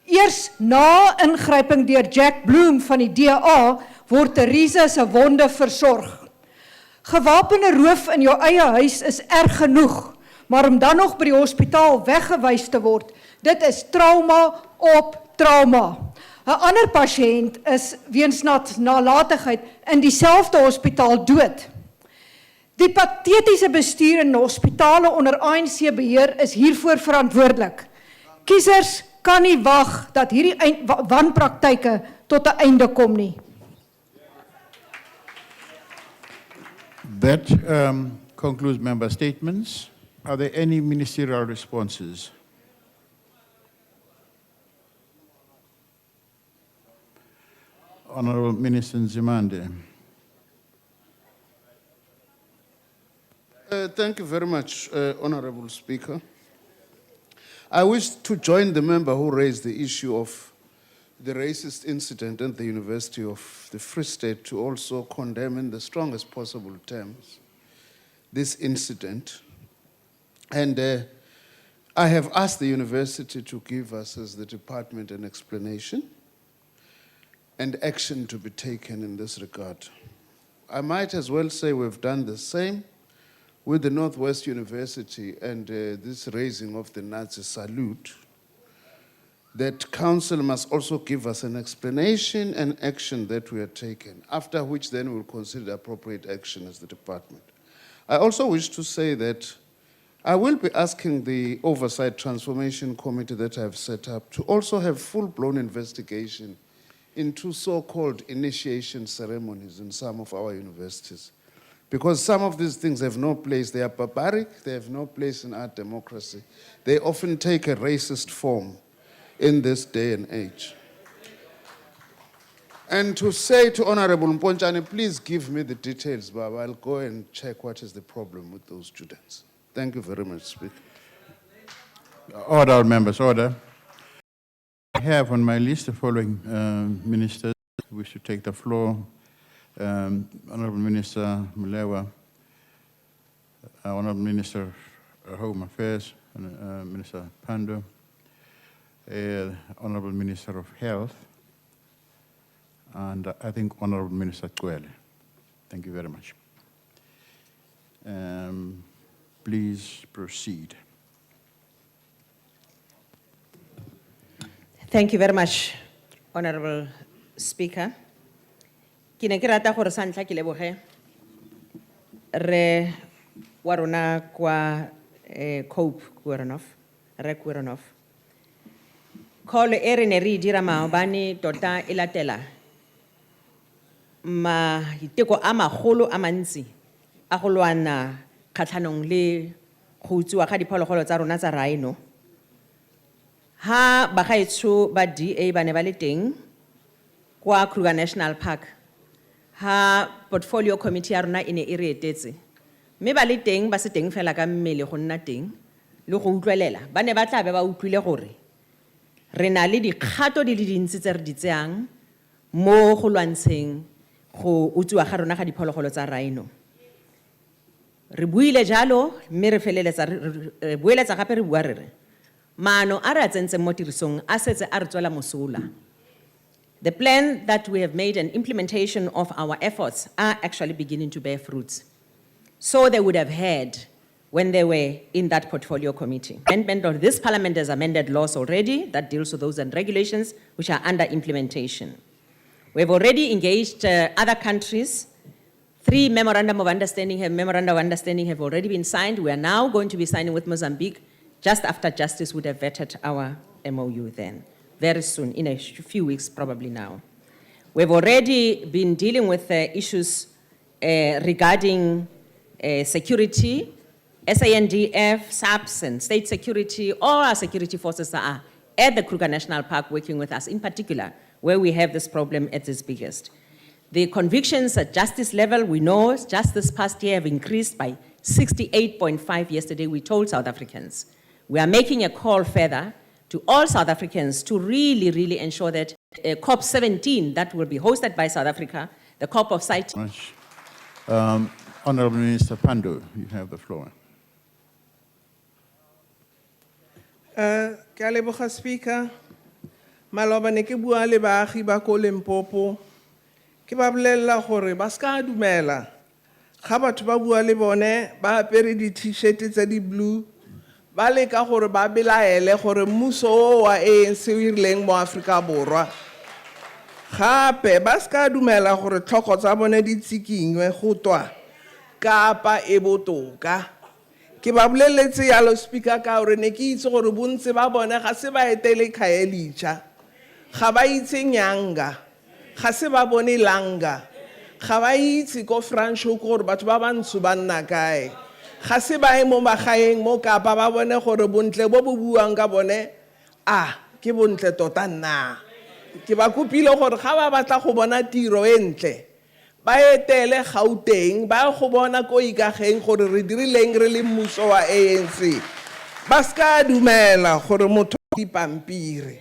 Eers na ingryping deur Jack Bloom van die DA word Therese se wonde versorg. Gewapende roof in jou eie huis is erg genoeg, maar om dan nog by die hospitaal weggewys te word, dit is trauma op trauma. 'n Ander pasiënt is weens nalatigheid in dieselfde hospitaal dood. Die patetiese bestuur in hospitale onder ANC beheer is hiervoor verantwoordelik. Kiesers kan nie wag dat hierdie wanpraktyke tot 'n einde kom nie. That concludes member statements. Are there any ministerial responses? Honorable Minister Nzimande. Thank you very much, Honorable Speaker. I wish to join the member who raised the issue of the racist incident at the University of the Free State to also condemn in the strongest possible terms this incident. And I have asked the university to give us as the department an explanation and action to be taken in this regard. I might as well say we've done the same with the Northwest University and this raising of the Nazi salute, that council must also give us an explanation and action that we are taking, after which then we'll consider appropriate action as the department. I also wish to say that I will be asking the Oversight Transformation Committee that I've set up to also have full-blown investigation into so-called initiation ceremonies in some of our universities. Because some of these things have no place. They are barbaric. They have no place in our democracy. They often take a racist form in this day and age. And to say to Honorable Mponchane, please give me the details, Baba. I'll go and check what is the problem with those students. Thank you very much, Speaker. Order, members, order. I have on my list the following ministers who wish to take the floor. Honorable Minister Mulewa, Honorable Minister of Home Affairs, Minister Pando, Honorable Minister of Health, and I think Honorable Minister Kwele. Thank you very much. Please proceed. Thank you very much, Honorable Speaker. Ke ne ke rata gore sa ntlha ke leboge re wa rona kwa Cope Kurenov, re Kurenov. Call e re ne re dira maobane tota e latela diteko a magolo a mantsi a go lwana kgatlhanong le go utsiwa ga diphologolo tsa rona tsa rhino. Ha bagaetsho ba DA ba ne ba le teng kwa Kruger National Park, ha portfolio committee ya rona ine e re etetse, mme ba le teng ba se teng fela ka mmele go nna teng le go utlwelela. Ba ne ba tla be ba utlwile gore re na le dikgato di le dintsi tse re di tseang mo go lwantsheng go utsiwa ga rona ga diphologolo tsa rhino. Re buile jalo mme re feleletsa re boeletsa gape re bua re re maano a re a tsentseng mo tirisong a setse a re tswela mosola. The plan that we have made and implementation of our efforts are actually beginning to bear fruits. So they would have had when they were in that portfolio committee. Amendment of this parliament has amended laws already that deals with those and regulations which are under implementation. We have already engaged other countries. 3 memorandum of understanding have already been signed. We are now going to be signing with Mozambique just after justice would have vetted our MOU then. Very soon, in a few weeks probably now. We've already been dealing with issues regarding security, SANDF, SAPS, and state security. All our security forces are at the Kruger National Park working with us, in particular, where we have this problem at its biggest. The convictions at justice level, we know, just this past year have increased by 68.5 yesterday, we told South Africans. We are making a call further to all South Africans to really, really ensure that COP17 that will be hosted by South Africa, the COP of CITES. Honorable Minister Pando, you have the floor. Ke a leboga Speaker. Maloba ne ke bua le baagi ba ko Limpopo. Ke ba bolella gore ba ska dumela. Ga batho ba bua le bone ba apere di-t-shirt tsa di blue. Ba leka gore ba belaele gore mmuso wa ANC o irileng mo Afrika Borwa. Gape ba ska dumela gore tlhoko tsa bone di tsikinywe go twa Kapa e botoka. Ke ba boleletse yalo speaker ka hore ne ke itse gore bontse ba bona ga se ba etele Khayelitsha. Ga ba itse Nyanga. Ga se ba bone Langa. Ga ba itse ko Franschhoek gore batho ba bantsho ba nna kae. Ga se ba mo magaeng mo Kapa ba bone gore bontle bo bo buang ka bone ke bontle tota nna. Ke ba kopile gore ga ba batla go bona tiro entle ba etele Gauteng ba go bona ko ikageng gore re dirileng re le mmuso wa ANC. Ba ska dumela gore motho dipampiri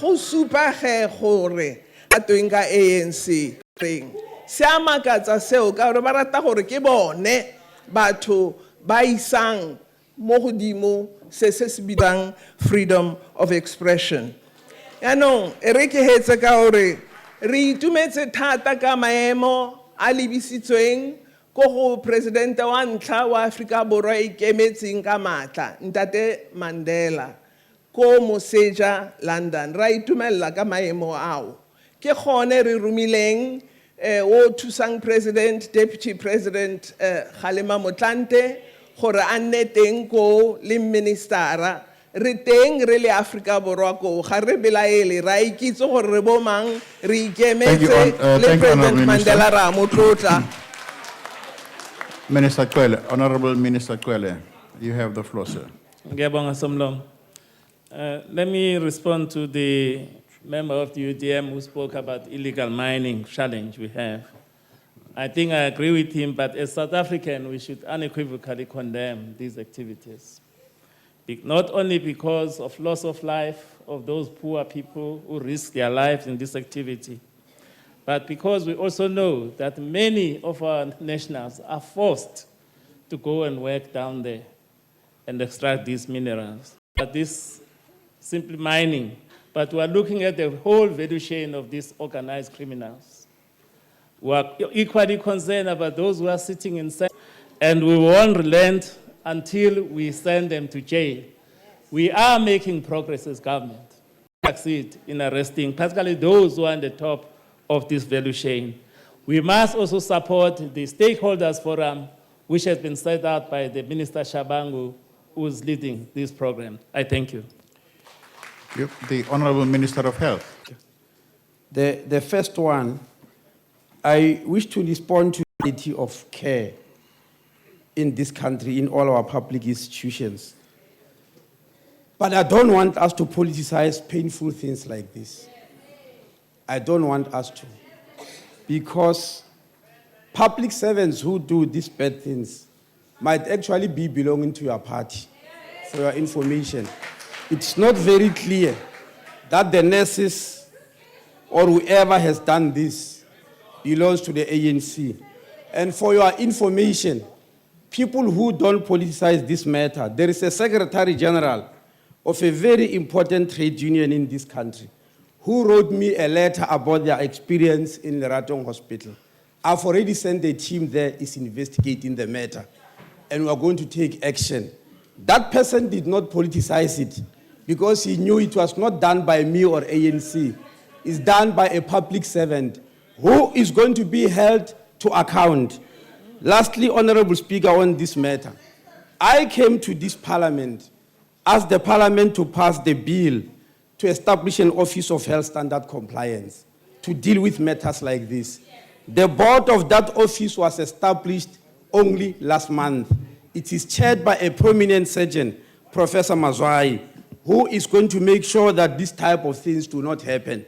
go supa ge gore a tweng ka ANC reng se a makatsa seo ka gore ba rata gore ke bone batho ba isang mo godimo se se bidang freedom of expression. Yaanong re ke hetse ka gore re itumetse thata ka maemo a lebisitsweng ko go presidente wa ntlha wa Afrika Borwa ikemetseng ka matla Ntate Mandela ko Moseja London. Ra itumella ka maemo ao. Ke gone re rumileng o thusang president deputy president Kgalema Motlanthe gore a nne teng ko le ministera re teng re le Afrika Borwa ko ga re belaele ra ikitse gore re bo mang re ikemetse le President Mandela ra mo tlotla. Minister Kwele, Honorable Minister Kwele, you have the floor, sir. Ngiyabonga Somlong. Let me respond to the member of the UDM who spoke about illegal mining challenge we have. I think I agree with him, but as South African, we should unequivocally condemn these activities. Not only because of loss of life of those poor people who risk their lives in this activity, but because we also know that many of our nationals are forced to go and work down there and extract these minerals. But this simply mining, but we are looking at the whole value chain of these organized criminals. We are equally concerned about those who are sitting inside, and we won't relent until we send them to jail. We are making progress as government. Succeed in arresting particularly those who are on the top of this value chain. We must also support the stakeholders forum, which has been set out by the Minister Shabangu, who is leading this program. I thank you. The Honorable Minister of Health. The first one, I wish to respond to the quality of care in this country, in all our public institutions. But I don't want us to politicize painful things like this. I don't want us to. Because public servants who do these bad things might actually be belonging to your party, for your information. It's not very clear that the nurses or whoever has done this belongs to the ANC. And for your information, people who don't politicize this matter, there is a Secretary General of a very important trade union in this country who wrote me a letter about their experience in the Ratong Hospital. I've already sent a team there is investigating the matter, and we are going to take action. That person did not politicize it because he knew it was not done by me or ANC. It's done by a public servant who is going to be held to account. Lastly, Honorable Speaker, on this matter, I came to this parliament, asked the parliament to pass the bill to establish an Office of Health Standard Compliance to deal with matters like this. The board of that office was established only last month. It is chaired by a prominent surgeon, Professor Mazwai, who is going to make sure that this type of things do not happen.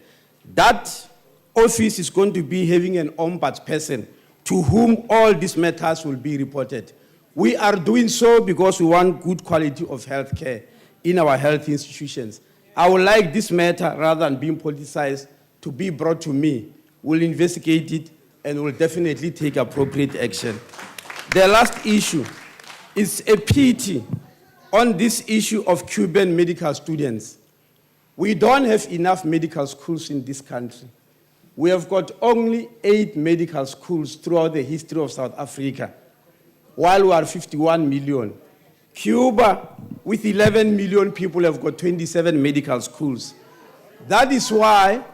That office is going to be having an ombudsperson to whom all these matters will be reported. We are doing so because we want good quality of health care in our health institutions. I would like this matter, rather than being politicized, to be brought to me. We'll investigate it and will definitely take appropriate action. The last issue is a pity on this issue of Cuban medical students. We don't have enough medical schools in this country. We have got only 8 medical schools throughout the history of South Africa, while we are 51 million. Cuba, with 11 million people, have got 27 medical schools. That is why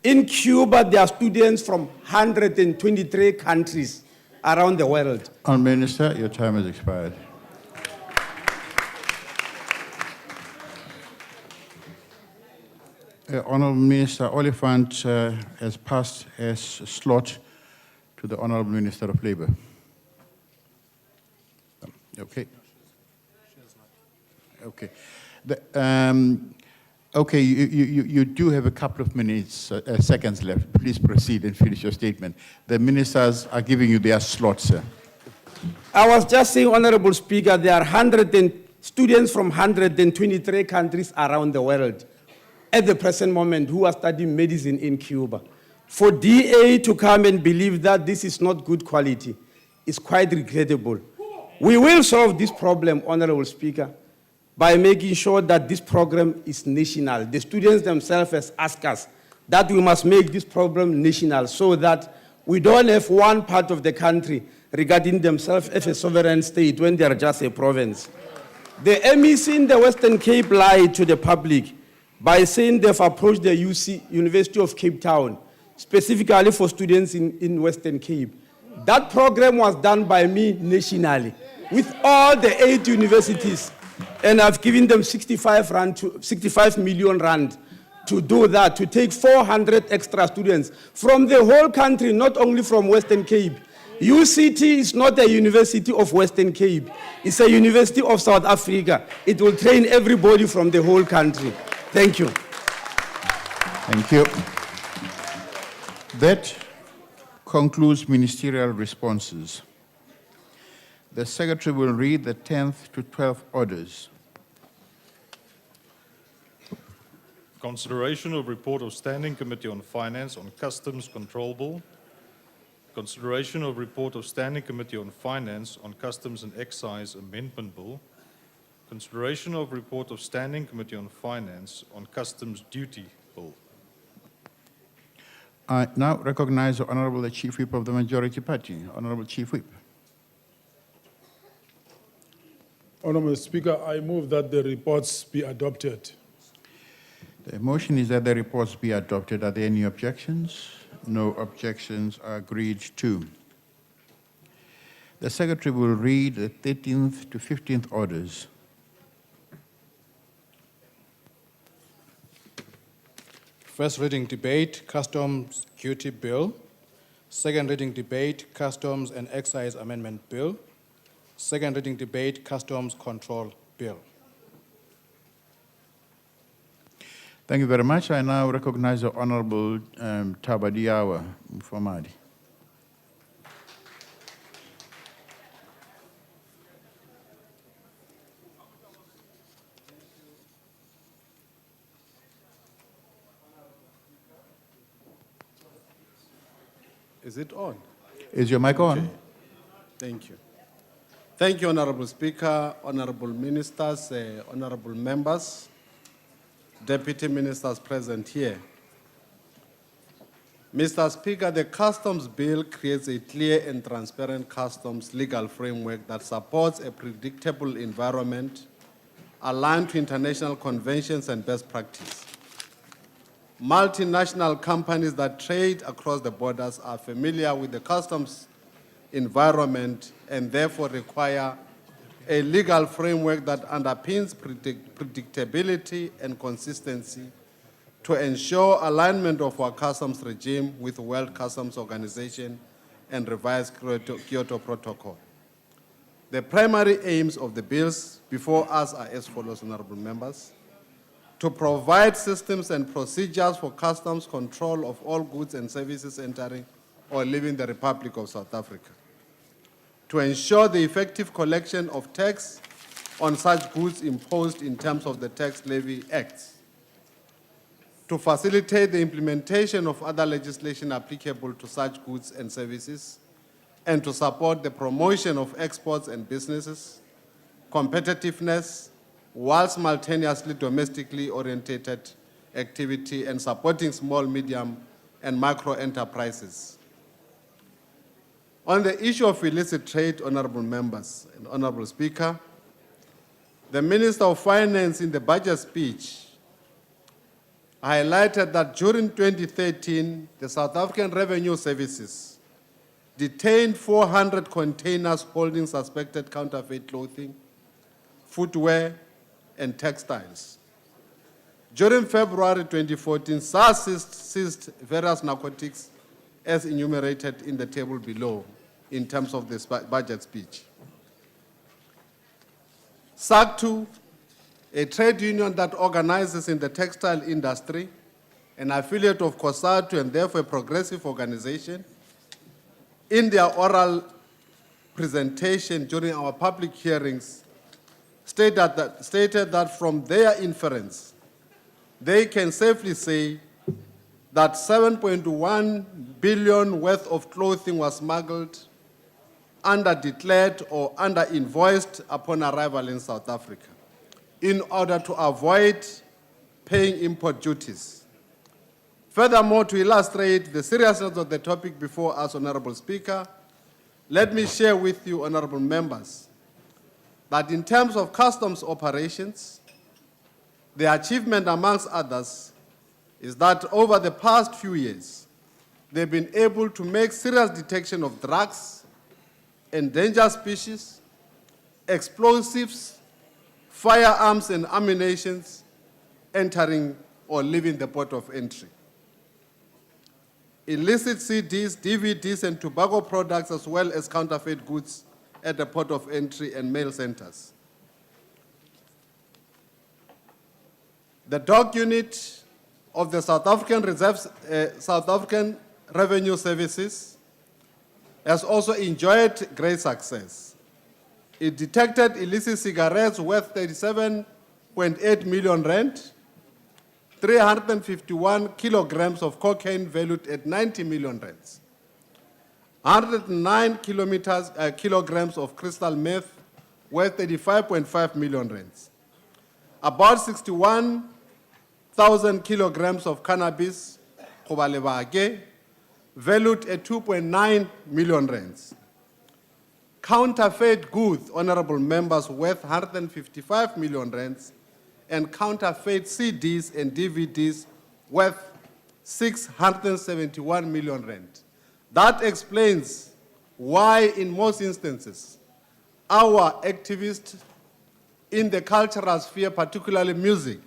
in Cuba, there are students from 123 countries around the world. Honourable Minister, your time has expired. Honourable Minister Oliphant has passed his slot to the Honourable Minister of Labour. Okay. Okay. Okay, you do have a couple of minutes, seconds left. Please proceed and finish your statement. The ministers are giving you their slots, sir. I was just saying, Honorable Speaker, there are students from 123 countries around the world at the present moment who are studying medicine in Cuba. For DA to come and believe that this is not good quality is quite regrettable. We will solve this problem, Honorable Speaker, by making sure that this program is national. The students themselves have asked us that we must make this program national so that we don't have one part of the country regarding themselves as a sovereign state when they are just a province. The MEC in the Western Cape lied to the public by saying they've approached the University of Cape Town, specifically for students in Western Cape. That program was done by me nationally, with all the 8 universities, and I've given them 65 million rand to do that, to take 400 extra students from the whole country, not only from Western Cape. UCT is not a university of Western Cape. It's a university of South Africa. It will train everybody from the whole country. Thank you. Thank you. That concludes ministerial responses. The Secretary will read the 10th to 12th orders. Consideration of Report of Standing Committee on Finance on Customs Control Bill. Consideration of Report of Standing Committee on Finance on Customs and Excise Amendment Bill. Consideration of Report of Standing Committee on Finance on Customs Duty Bill. I now recognize the Honourable Chief Whip of the Majority Party. Honourable Chief Whip. Honourable Speaker, I move that the reports be adopted. The motion is that the reports be adopted. Are there any objections? No objections are agreed to. The Secretary will read the 13th to 15th orders. First reading debate, Customs Duty Bill. Second reading debate, Customs and Excise Amendment Bill. Second reading debate, Customs Control Bill. Thank you very much. I now recognize the Honourable Tabadiawa Mfamadi. Is it on? Is your mic on? Okay. Thank you. Thank you, Honorable Speaker, Honorable Ministers, Honorable Members, Deputy Ministers present here. Mr. Speaker, the Customs Bill creates a clear and transparent customs legal framework that supports a predictable environment aligned to international conventions and best practice. Multinational companies that trade across the borders are familiar with the customs environment and therefore require a legal framework that underpins predictability and consistency to ensure alignment of our customs regime with the World Customs Organization and revised Kyoto Protocol. The primary aims of the bills before us are as follows, honorable members: to provide systems and procedures for customs control of all goods and services entering or leaving the Republic of South Africa, to ensure the effective collection of tax on such goods imposed in terms of the Tax Levy Acts, to facilitate the implementation of other legislation applicable to such goods and services, and to support the promotion of exports and businesses, competitiveness, while simultaneously domestically oriented activity and supporting small, medium, and micro enterprises. On the issue of illicit trade, honorable members and honorable Speaker, the Minister of Finance in the budget speech highlighted that during 2013, the South African Revenue Services detained 400 containers holding suspected counterfeit clothing, footwear, and textiles. During February 2014, SARS seized various narcotics as enumerated in the table below in terms of this budget speech. SACTU, a trade union that organizes in the textile industry, an affiliate of COSATU and therefore a progressive organization, in their oral presentation during our public hearings, stated that from their inference, they can safely say that 7.1 billion worth of clothing was smuggled, under-declared or under-invoiced upon arrival in South Africa in order to avoid paying import duties. Furthermore, to illustrate the seriousness of the topic before us, Honorable Speaker, let me share with you, honorable members, that in terms of customs operations, the achievement amongst others is that over the past few years, they've been able to make serious detection of drugs, endangered species, explosives, firearms and ammunition entering or leaving the port of entry. Illicit CDs, DVDs, and tobacco products, as well as counterfeit goods at the port of entry and mail centers. The DOC unit of the South African Revenue Services has also enjoyed great success. It detected illicit cigarettes worth 37.8 million rand, 351 kilograms of cocaine valued at 90 million rands, 109 kilograms of crystal meth worth 35.5 million rands, about 61,000 kilograms of cannabis, valued at 2.9 million rands. Counterfeit goods, honorable members, worth 155 million rands, and counterfeit CDs and DVDs worth 671 million rand. That explains why, in most instances, our activists in the cultural sphere, particularly music,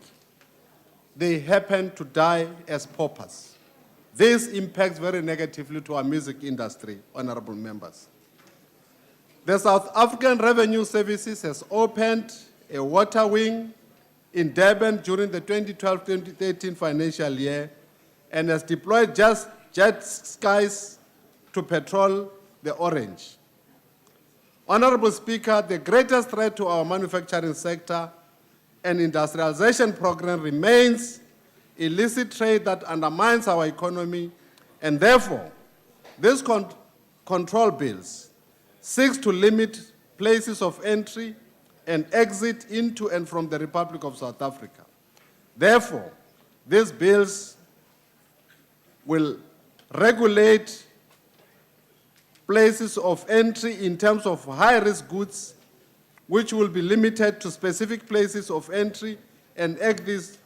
they happen to die as paupers. This impacts very negatively to our music industry, honorable members. The South African Revenue Services has opened a water wing in Durban during the 2012-2013 financial year and has deployed jet skis to patrol the Orange. Honorable Speaker, the greatest threat to our manufacturing sector and industrialization program remains illicit trade that undermines our economy, and therefore, these control bills seeks to limit places of entry and exit into and from the Republic of South Africa. Therefore, these bills will regulate places of entry in terms of high-risk goods, which will be limited to specific places of entry and exit,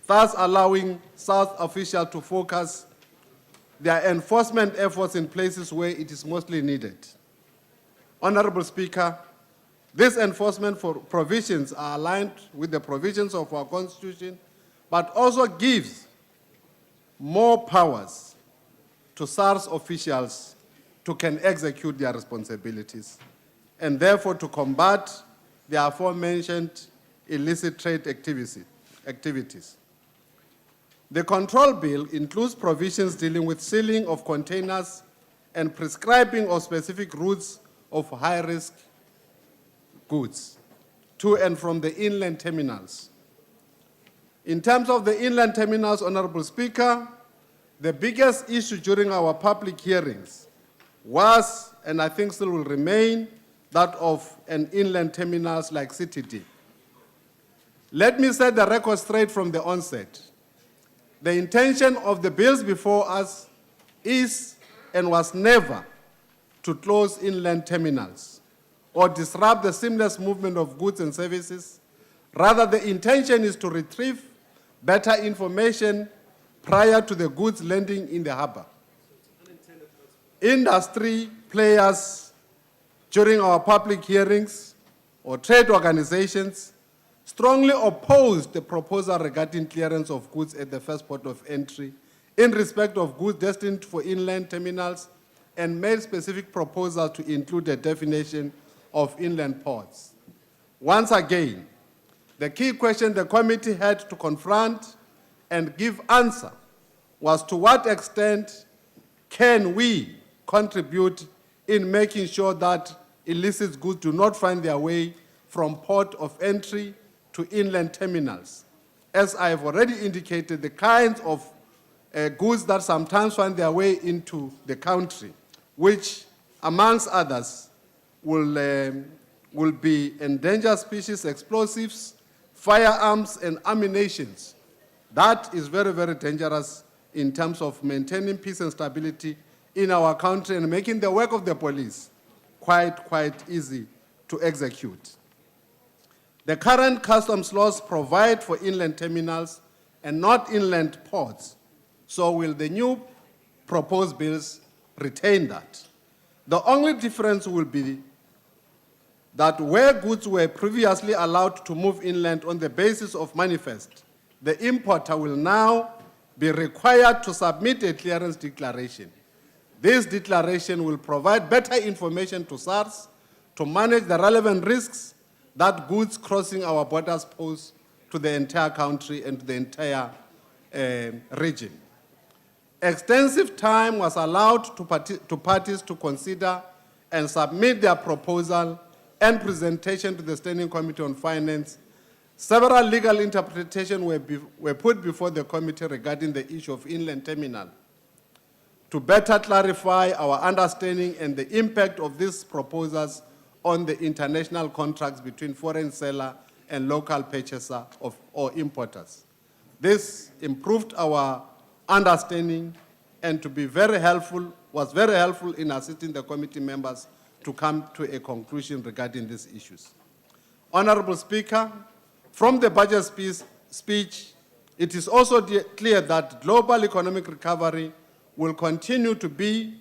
thus allowing SARS officials to focus their enforcement efforts in places where it is mostly needed. Honorable Speaker, these enforcement provisions are aligned with the provisions of our Constitution, but also gives more powers to SARS officials to can execute their responsibilities, and therefore to combat the aforementioned illicit trade activities. The control bill includes provisions dealing with sealing of containers and prescribing of specific routes of high-risk goods to and from the inland terminals. In terms of the inland terminals, Honorable Speaker, the biggest issue during our public hearings was, and I think still will remain, that of an inland terminals like CTD. Let me set the record straight from the onset. The intention of the bills before us is and was never to close inland terminals or disrupt the seamless movement of goods and services. Rather, the intention is to retrieve better information prior to the goods landing in the harbor. Industry players during our public hearings or trade organizations strongly opposed the proposal regarding clearance of goods at the first port of entry in respect of goods destined for inland terminals and made specific proposals to include a definition of inland ports. Once again, the key question the committee had to confront and give answer was to what extent can we contribute in making sure that illicit goods do not find their way from port of entry to inland terminals. As I have already indicated, the kinds of goods that sometimes find their way into the country, which, amongst others, will be endangered species explosives, firearms, and ammunition. That is very, very dangerous in terms of maintaining peace and stability in our country and making the work of the police quite easy to execute. The current customs laws provide for inland terminals and not inland ports. So will the new proposed bills retain that? The only difference will be that where goods were previously allowed to move inland on the basis of manifest, the importer will now be required to submit a clearance declaration. This declaration will provide better information to SARS to manage the relevant risks that goods crossing our borders pose to the entire country and to the entire region. Extensive time was allowed to parties to consider and submit their proposal and presentation to the Standing Committee on Finance. Several legal interpretations were put before the committee regarding the issue of inland terminal to better clarify our understanding and the impact of these proposals on the international contracts between foreign seller and local purchaser or importers. This improved our understanding and was very helpful in assisting the committee members to come to a conclusion regarding these issues. Honorable Speaker, from the budget speech, it is also clear that global economic recovery will continue to be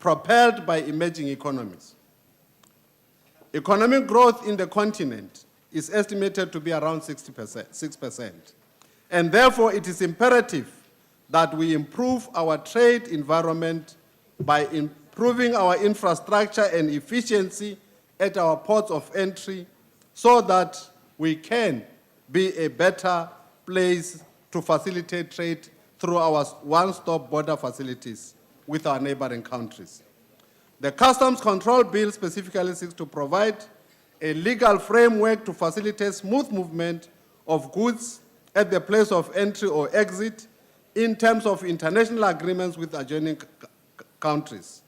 propelled by emerging economies. Economic growth in the continent is estimated to be around 6%. And therefore, it is imperative that we improve our trade environment by improving our infrastructure and efficiency at our ports of entry so that we can be a better place to facilitate trade through our one-stop border facilities with our neighboring countries. The Customs Control Bill specifically seeks to provide a legal framework to facilitate smooth movement of goods at the place of entry or exit in terms of international agreements with adjoining countries.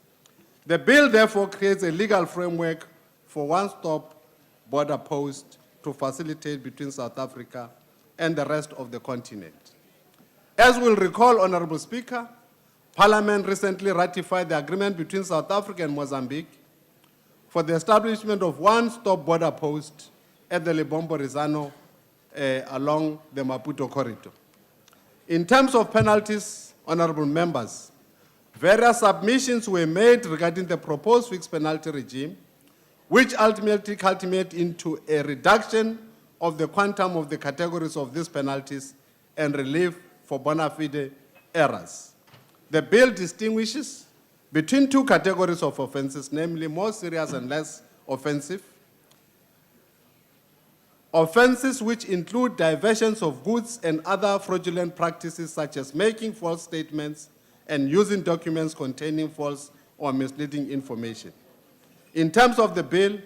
The bill therefore creates a legal framework for one-stop border post to facilitate between South Africa and the rest of the continent. As we'll recall, Honorable Speaker, Parliament recently ratified the agreement between South Africa and Mozambique for the establishment of one-stop border post at the Lebombo-Rizano along the Maputo corridor. In terms of penalties, honorable members, various submissions were made regarding the proposed fixed penalty regime, which ultimately culminated into a reduction of the quantum of the categories of these penalties and relief for bona fide errors. The bill distinguishes between two categories of offenses, namely more serious and less offensive. Offenses which include diversions of goods and other fraudulent practices such as making false statements and using documents containing false or misleading information. In terms of the bill,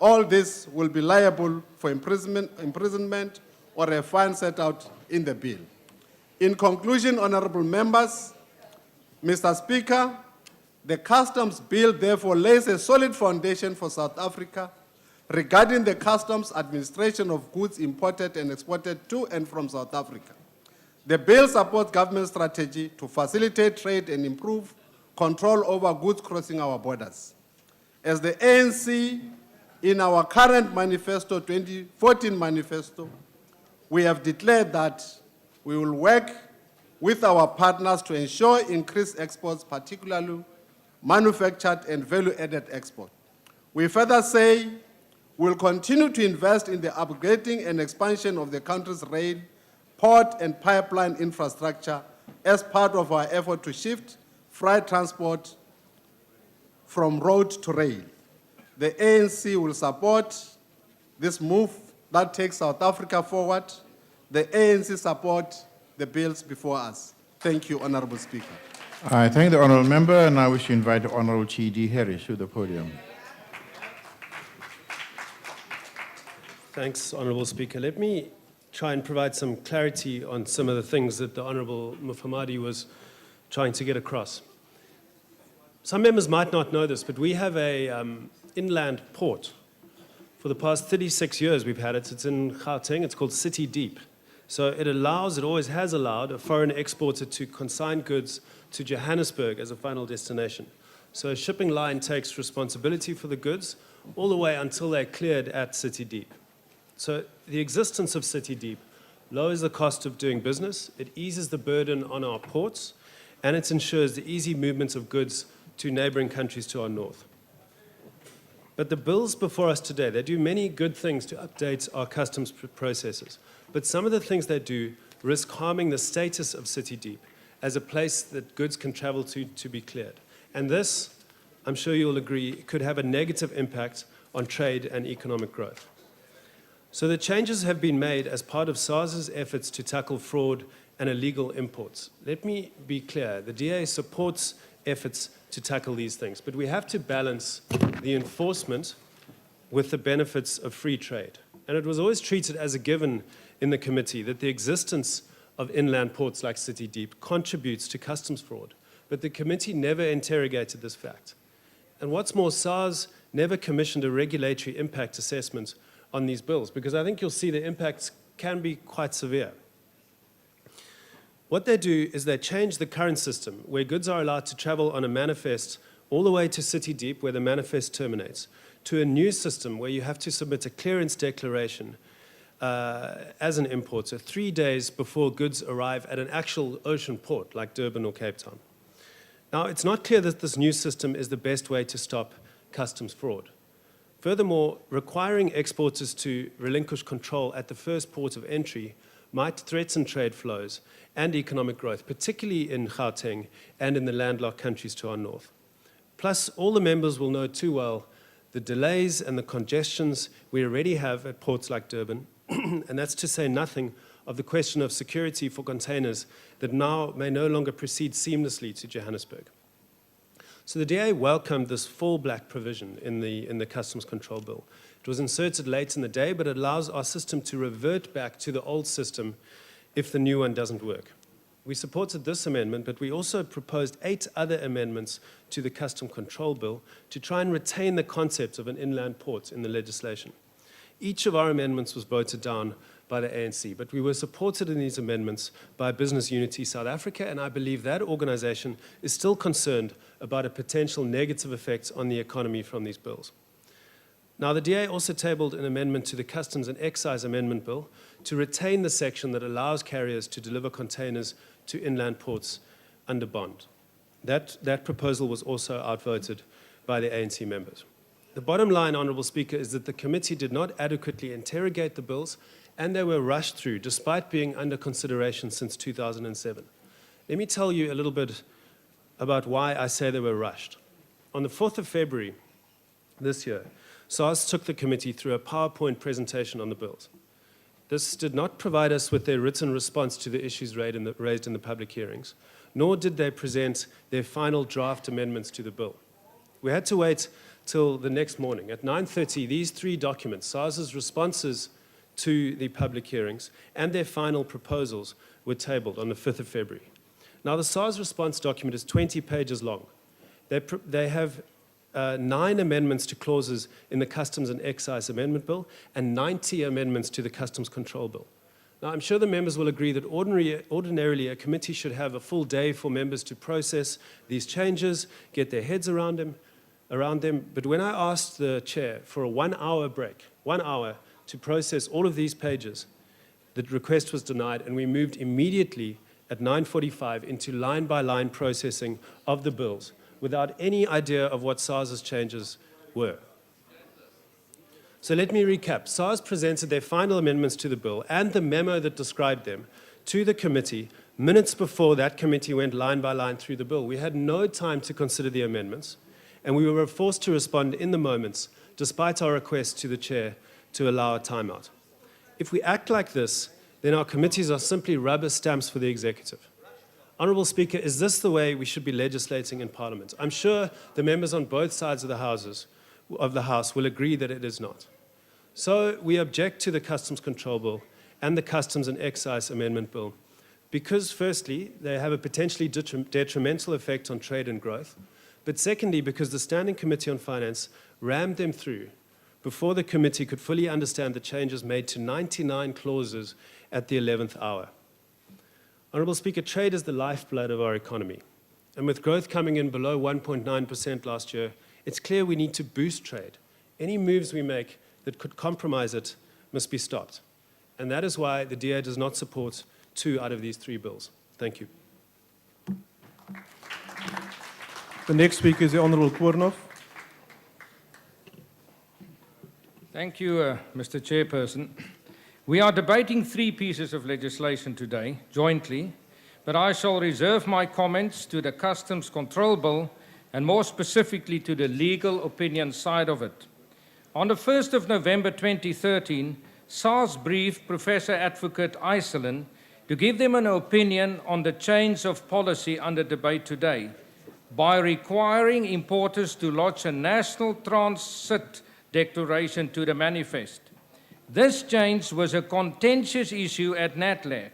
all this will be liable for imprisonment or a fine set out in the bill. In conclusion, honorable members, Mr. Speaker, the customs bill therefore lays a solid foundation for South Africa regarding the customs administration of goods imported and exported to and from South Africa. The bill supports government strategy to facilitate trade and improve control over goods crossing our borders. As the ANC, in our current manifesto, 2014 manifesto, we have declared that we will work with our partners to ensure increased exports, particularly manufactured and value-added export. We further say we'll continue to invest in the upgrading and expansion of the country's rail, port, and pipeline infrastructure as part of our effort to shift freight transport from road to rail. The ANC will support this move that takes South Africa forward. The ANC support the bills before us. Thank you, Honorable Speaker. I thank the honourable member, and I wish to invite the Honourable T.D. Harris to the podium. Thanks, Honourable Speaker. Let me try and provide some clarity on some of the things that the Honourable Mufamadi was trying to get across. Some members might not know this, but we have a inland port. For the past 36 years we've had it. It's in Gauteng. It's called City Deep. So it always has allowed a foreign exporter to consign goods to Johannesburg as a final destination. So a shipping line takes responsibility for the goods all the way until they're cleared at City Deep. So the existence of City Deep lowers the cost of doing business, it eases the burden on our ports, and it ensures the easy movement of goods to neighboring countries to our north. But the bills before us today, they do many good things to update our customs processes. But some of the things they do risk harming the status of City Deep as a place that goods can travel to be cleared. And this, I'm sure you'll agree, could have a negative impact on trade and economic growth. So the changes have been made as part of SARS's efforts to tackle fraud and illegal imports. Let me be clear, the DA supports efforts to tackle these things, but we have to balance the enforcement with the benefits of free trade. And it was always treated as a given in the committee that the existence of inland ports like City Deep contributes to customs fraud, but the committee never interrogated this fact. And what's more, SARS never commissioned a regulatory impact assessment on these bills, because I think you'll see the impacts can be quite severe. What they do is they change the current system where goods are allowed to travel on a manifest all the way to City Deep where the manifest terminates, to a new system where you have to submit a clearance declaration as an importer 3 days before goods arrive at an actual ocean port like Durban or Cape Town. Now, it's not clear that this new system is the best way to stop customs fraud. Furthermore, requiring exporters to relinquish control at the first port of entry might threaten trade flows and economic growth, particularly in Gauteng and in the landlocked countries to our north. Plus, all the members will know too well the delays and the congestions we already have at ports like Durban, and that's to say nothing of the question of security for containers that now may no longer proceed seamlessly to Johannesburg. So the DA welcomed this fallback provision in the Customs Control Bill. It was inserted late in the day, but it allows our system to revert back to the old system if the new one doesn't work. We supported this amendment, but we also proposed 8 other amendments to the Customs Control Bill to try and retain the concept of an inland port in the legislation. Each of our amendments was voted down by the ANC, but we were supported in these amendments by Business Unity South Africa, and I believe that organization is still concerned about a potential negative effect on the economy from these bills. Now, the DA also tabled an amendment to the Customs and Excise Amendment Bill to retain the section that allows carriers to deliver containers to inland ports under bond. That proposal was also outvoted by the ANC members. The bottom line, Honourable Speaker, is that the committee did not adequately interrogate the bills, and they were rushed through, despite being under consideration since 2007. Let me tell you a little bit about why I say they were rushed. On the 4th of February this year, SARS took the committee through a PowerPoint presentation on the bills. This did not provide us with their written response to the issues raised in the public hearings, nor did they present their final draft amendments to the bill. We had to wait till the next morning. At 9:30, these 3 documents, SARS's responses to the public hearings and their final proposals, were tabled on the 5th of February. Now, the SARS response document is 20 pages long. They have 9 amendments to clauses in the Customs and Excise Amendment Bill and 90 amendments to the Customs Control Bill. Now, I'm sure the members will agree that ordinarily a committee should have a full day for members to process these changes, get their heads around them. But when I asked the chair for a 1-hour break, 1 hour to process all of these pages, the request was denied, and we moved immediately at 9:45 into line-by-line processing of the bills, without any idea of what SARS's changes were. So let me recap. SARS presented their final amendments to the bill and the memo that described them to the committee minutes before that committee went line by line through the bill. We had no time to consider the amendments, and we were forced to respond in the moments, despite our request to the chair to allow a timeout. If we act like this, then our committees are simply rubber stamps for the executive. Honourable Speaker, is this the way we should be legislating in Parliament? I'm sure the members on both sides of the House will agree that it is not. So we object to the Customs Control Bill and the Customs and Excise Amendment Bill because, firstly, they have a potentially detrimental effect on trade and growth, but secondly, because the Standing Committee on Finance rammed them through before the committee could fully understand the changes made to 99 clauses at the 11th hour. Honourable Speaker, trade is the lifeblood of our economy, and with growth coming in below 1.9% last year, it's clear we need to boost trade. Any moves we make that could compromise it must be stopped. And that is why the DA does not support 2 out of these 3 bills. Thank you. The next speaker is the Honourable Koornhof. Thank you, Mr. Chairperson. We are debating 3 pieces of legislation today, jointly, but I shall reserve my comments to the Customs Control Bill and more specifically to the legal opinion side of it. On the 1st of November 2013, SARS briefed Professor Advocate Iselin to give them an opinion on the change of policy under debate today by requiring importers to lodge a national transit declaration to the manifest. This change was a contentious issue at NATLAC.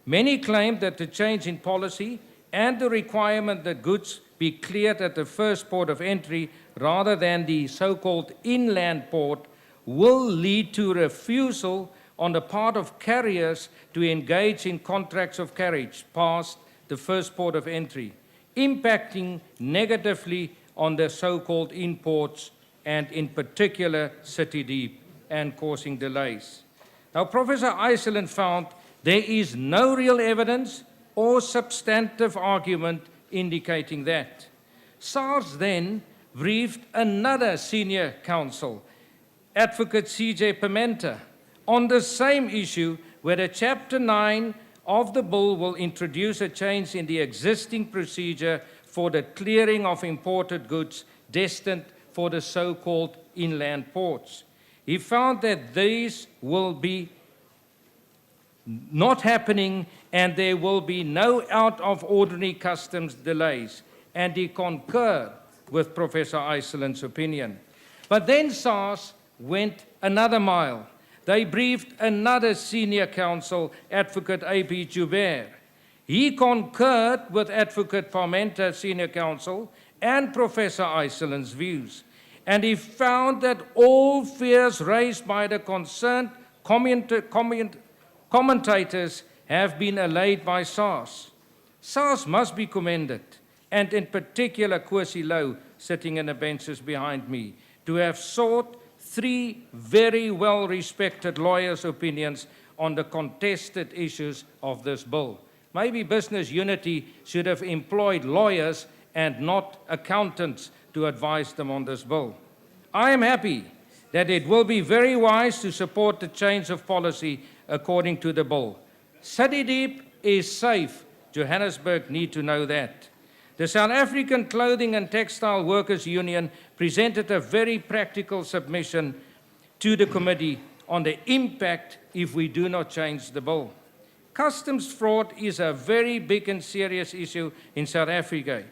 Many claimed that the change in policy and the requirement that goods be cleared at the first port of entry rather than the so-called inland port will lead to refusal on the part of carriers to engage in contracts of carriage past the first port of entry, impacting negatively on the so-called imports and in particular City Deep and causing delays. Now, Professor Iselin found there is no real evidence or substantive argument indicating that. SARS then briefed another senior counsel, Advocate C.J. Pimenta, on the same issue whether Chapter 9 of the bill will introduce a change in the existing procedure for the clearing of imported goods destined for the so-called inland ports. He found that these will be not happening and there will be no out-of-ordinary customs delays, and he concurred with Professor Iselin's opinion. But then SARS went another mile. They briefed another senior counsel, Advocate A.B. Joubert. He concurred with Advocate Pimenta, senior counsel, and Professor Iselin's views. And he found that all fears raised by the concerned commentators have been allayed by SARS. SARS must be commended, and in particular Kwesi Low, sitting in the benches behind me, to have sought 3 very well-respected lawyers' opinions on the contested issues of this bill. Maybe Business Unity should have employed lawyers and not accountants to advise them on this bill. I am happy that it will be very wise to support the change of policy according to the bill. City Deep is safe. Johannesburg need to know that. The South African Clothing and Textile Workers Union presented a very practical submission to the committee on the impact if we do not change the bill. Customs fraud is a very big and serious issue in South Africa.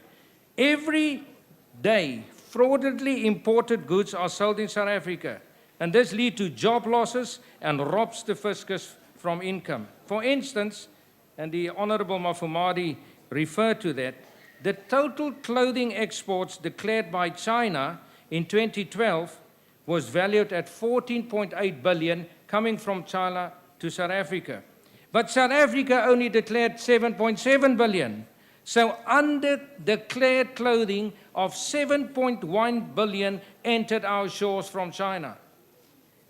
Every day, fraudulently imported goods are sold in South Africa, and this leads to job losses and robs the fiscus from income. For instance, and the Honourable Mafumadi referred to that, the total clothing exports declared by China in 2012 was valued at 14.8 billion coming from China to South Africa. But South Africa only declared 7.7 billion. So undeclared clothing of 7.1 billion entered our shores from China.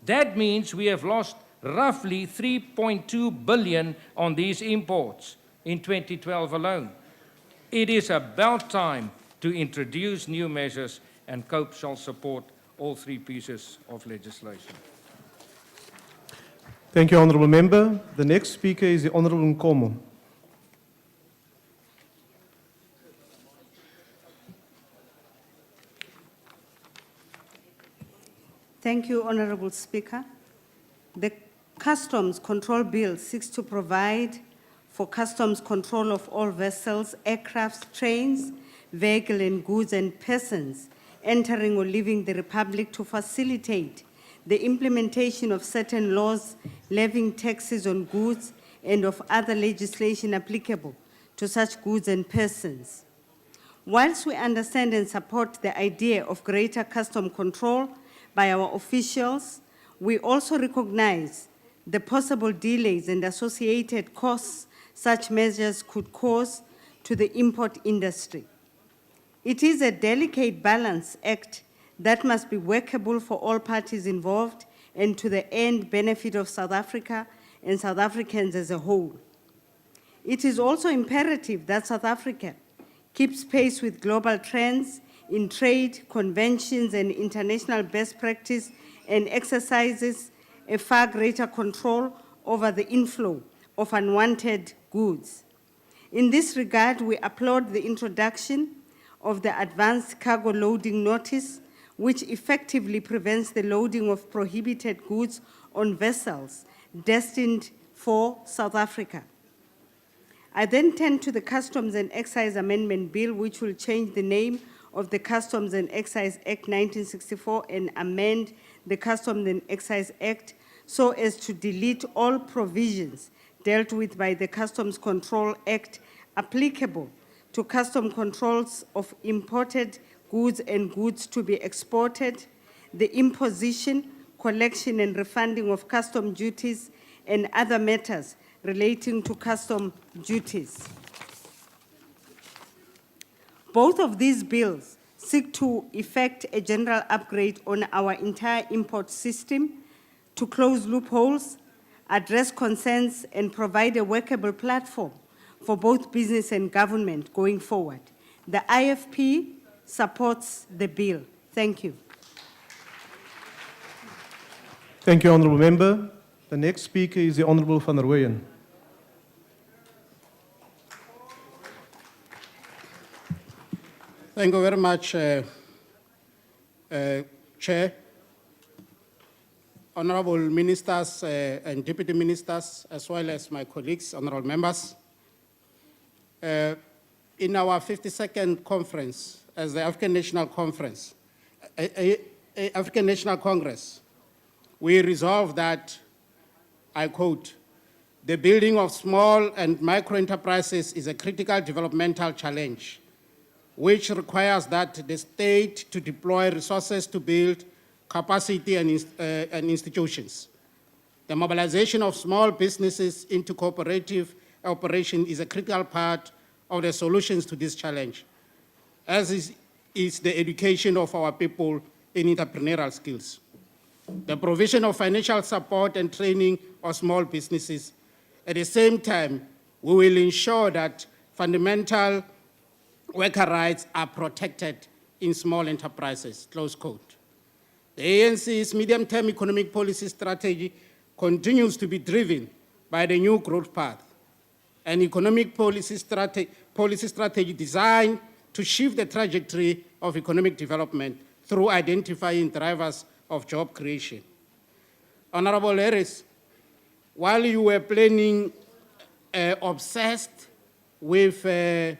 That means we have lost roughly 3.2 billion on these imports in 2012 alone. It is about time to introduce new measures, and COPE shall support all three pieces of legislation. Thank you, Honourable Member. The next speaker is the Honourable Nkomo. Thank you, Honourable Speaker. The Customs Control Bill seeks to provide for customs control of all vessels, aircrafts, trains, vehicles and goods and persons entering or leaving the Republic to facilitate the implementation of certain laws levying taxes on goods and of other legislation applicable to such goods and persons. Whilst we understand and support the idea of greater custom control by our officials, we also recognize the possible delays and associated costs such measures could cause to the import industry. It is a delicate balance act that must be workable for all parties involved and to the end benefit of South Africa and South Africans as a whole. It is also imperative that South Africa keeps pace with global trends in trade, conventions, and international best practice and exercises a far greater control over the inflow of unwanted goods. In this regard, we applaud the introduction of the Advanced Cargo Loading Notice, which effectively prevents the loading of prohibited goods on vessels destined for South Africa. I then turn to the Customs and Excise Amendment Bill, which will change the name of the Customs and Excise Act 1964 and amend the Customs and Excise Act so as to delete all provisions dealt with by the Customs Control Act applicable to custom controls of imported goods and goods to be exported, the imposition, collection, and refunding of custom duties, and other matters relating to custom duties. Both of these bills seek to effect a general upgrade on our entire import system to close loopholes, address concerns, and provide a workable platform for both business and government going forward. The IFP supports the bill. Thank you. Thank you, Honourable Member. The next speaker is the Honourable van der Weyden. Thank you very much, Chair. Honourable Ministers and Deputy Ministers, as well as my colleagues, honourable members. In our 52nd conference as the African National Conference, African National Congress, we resolved that, I quote, "The building of small and micro enterprises is a critical developmental challenge, which requires that the state to deploy resources to build capacity and institutions. The mobilization of small businesses into cooperative operation is a critical part of the solutions to this challenge, as is the education of our people in entrepreneurial skills. The provision of financial support and training of small businesses. At the same time, we will ensure that fundamental worker rights are protected in small enterprises," close quote. The ANC's medium-term economic policy strategy continues to be driven by the new growth path, an economic policy strategy designed to shift the trajectory of economic development through identifying drivers of job creation. Honourable Harris, while you were planning, obsessed with the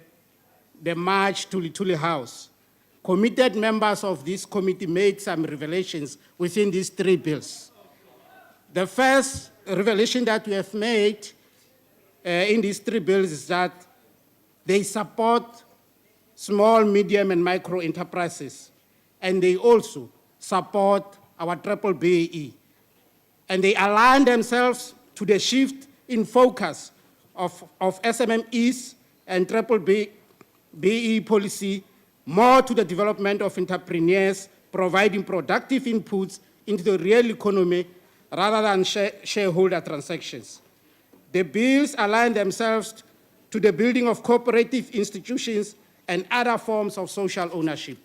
march to Lituli House, committed members of this committee made some revelations within these three bills. The first revelation that we have made in these three bills is that they support small, medium, and micro enterprises, and they also support our BBBEE. And they align themselves to the shift in focus of SMMEs and BBBEE policy more to the development of entrepreneurs, providing productive inputs into the real economy rather than shareholder transactions. The bills align themselves to the building of cooperative institutions and other forms of social ownership.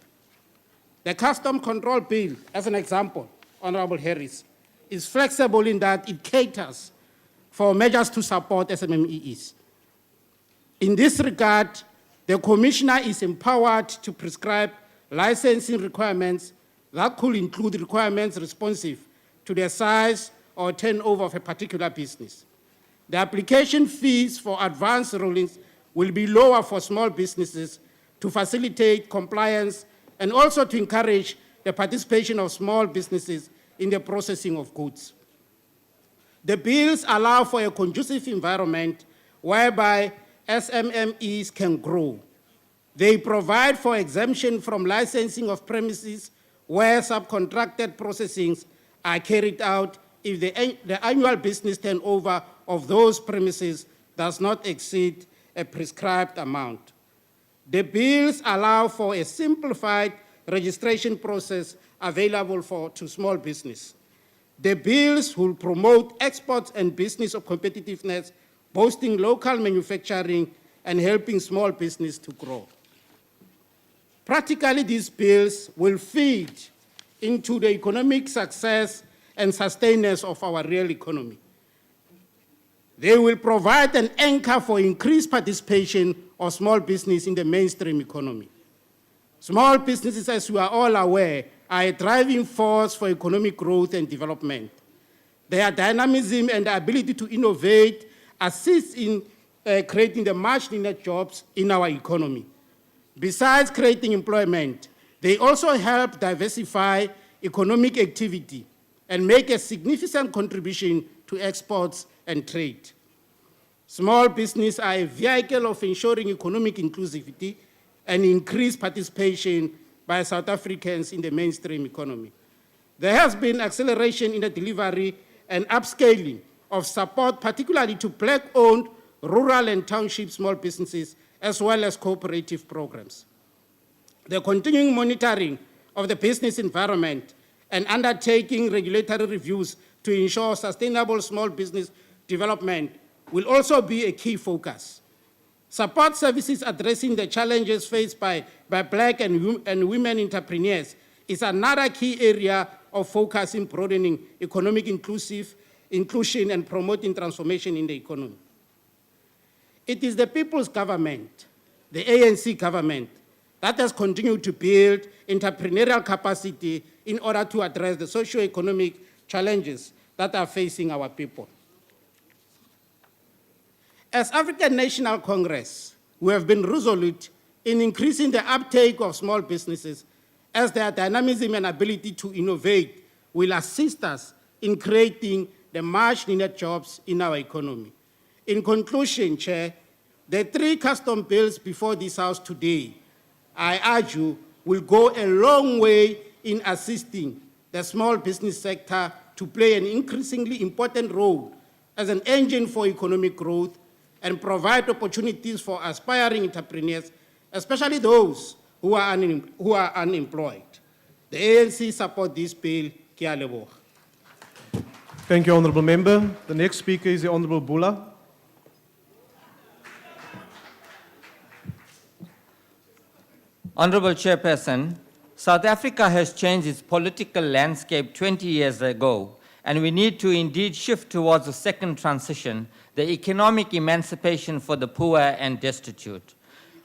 The Custom Control Bill, as an example, Honorable Harris, is flexible in that it caters for measures to support SMMEs. In this regard, the Commissioner is empowered to prescribe licensing requirements that could include requirements responsive to the size or turnover of a particular business. The application fees for advanced rulings will be lower for small businesses to facilitate compliance and also to encourage the participation of small businesses in the processing of goods. The bills allow for a conducive environment whereby SMMEs can grow. They provide for exemption from licensing of premises where subcontracted processings are carried out if the annual business turnover of those premises does not exceed a prescribed amount. The bills allow for a simplified registration process available to small business. The bills will promote exports and business of competitiveness, boosting local manufacturing and helping small business to grow. Practically, these bills will feed into the economic success and sustenance of our real economy. They will provide an anchor for increased participation of small business in the mainstream economy. Small businesses, as we are all aware, are a driving force for economic growth and development. Their dynamism and ability to innovate assist in creating the much-needed jobs in our economy. Besides creating employment, they also help diversify economic activity and make a significant contribution to exports and trade. Small businesses are a vehicle of ensuring economic inclusivity and increased participation by South Africans in the mainstream economy. There has been acceleration in the delivery and upscaling of support, particularly to Black-owned rural and township small businesses, as well as cooperative programs. The continuing monitoring of the business environment and undertaking regulatory reviews to ensure sustainable small business development will also be a key focus. Support services addressing the challenges faced by Black and women entrepreneurs is another key area of focus in broadening economic inclusion and promoting transformation in the economy. It is the people's government, the ANC government, that has continued to build entrepreneurial capacity in order to address the socio-economic challenges that are facing our people. As African National Congress, we have been resolute in increasing the uptake of small businesses as their dynamism and ability to innovate will assist us in creating the much-needed jobs in our economy. In conclusion, Chair, the 3 custom bills before this House today, I argue, will go a long way in assisting the small business sector to play an increasingly important role as an engine for economic growth and provide opportunities for aspiring entrepreneurs, especially those who are unemployed. The ANC support this bill. Ke a leboga. Thank you, Honourable Member. The next speaker is the Honourable Bula. Honourable Chairperson, South Africa has changed its political landscape 20 years ago, and we need to indeed shift towards a second transition, the economic emancipation for the poor and destitute.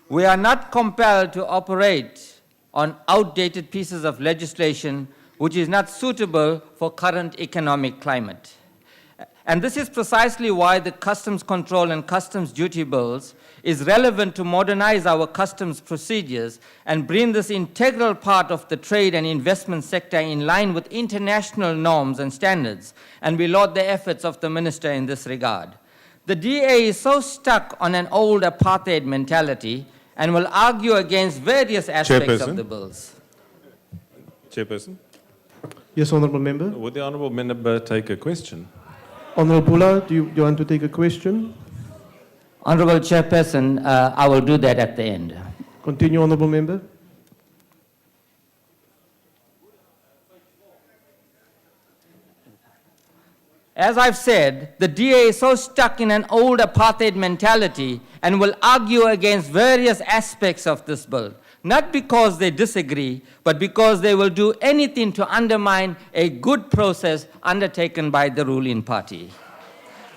We are not compelled to operate on outdated pieces of legislation which is not suitable for current economic climate. And this is precisely why the customs control and customs duty bills is relevant to modernize our customs procedures and bring this integral part of the trade and investment sector in line with international norms and standards, and we laud the efforts of the Minister in this regard. The DA is so stuck on an old apartheid mentality and will argue against various aspects of the bills. Chairperson. Yes, Honourable Member. Would the Honourable Member take a question? Honourable Bula, do you want to take a question? Honourable Chairperson, I will do that at the end. Continue, Honourable Member. As I've said, the DA is so stuck in an old apartheid mentality and will argue against various aspects of this bill, not because they disagree, but because they will do anything to undermine a good process undertaken by the ruling party.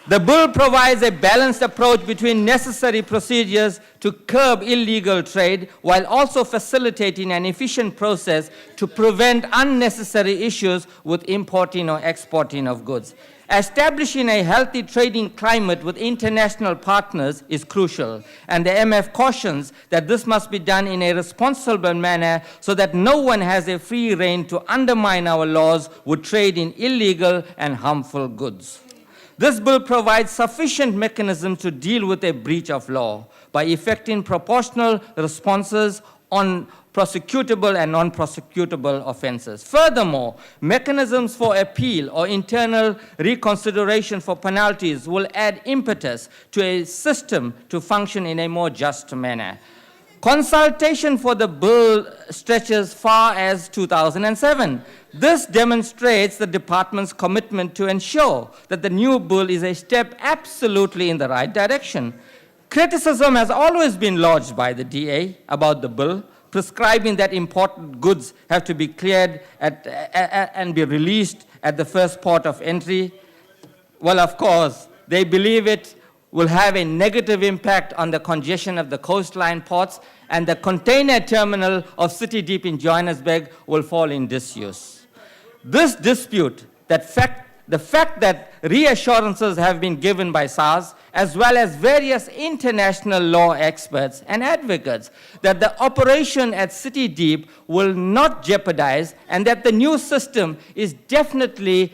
The bill provides a balanced approach between necessary procedures to curb illegal trade while also facilitating an efficient process to prevent unnecessary issues with importing or exporting of goods. Establishing a healthy trading climate with international partners is crucial, and the MF cautions that this must be done in a responsible manner so that no one has a free rein to undermine our laws with trade in illegal and harmful goods. This bill provides sufficient mechanisms to deal with a breach of law by effecting proportional responses on prosecutable and non-prosecutable offenses. Furthermore, mechanisms for appeal or internal reconsideration for penalties will add impetus to a system to function in a more just manner. Consultation for the bill stretches far as 2007. This demonstrates the department's commitment to ensure that the new bill is a step absolutely in the right direction. Criticism has always been lodged by the DA about the bill, prescribing that important goods have to be cleared and be released at the first port of entry. Well, of course, they believe it will have a negative impact on the congestion of the coastline ports, and the container terminal of City Deep in Johannesburg will fall in disuse. This dispute, the fact that reassurances have been given by SARS, as well as various international law experts and advocates, that the operation at City Deep will not jeopardize and that the new system is definitely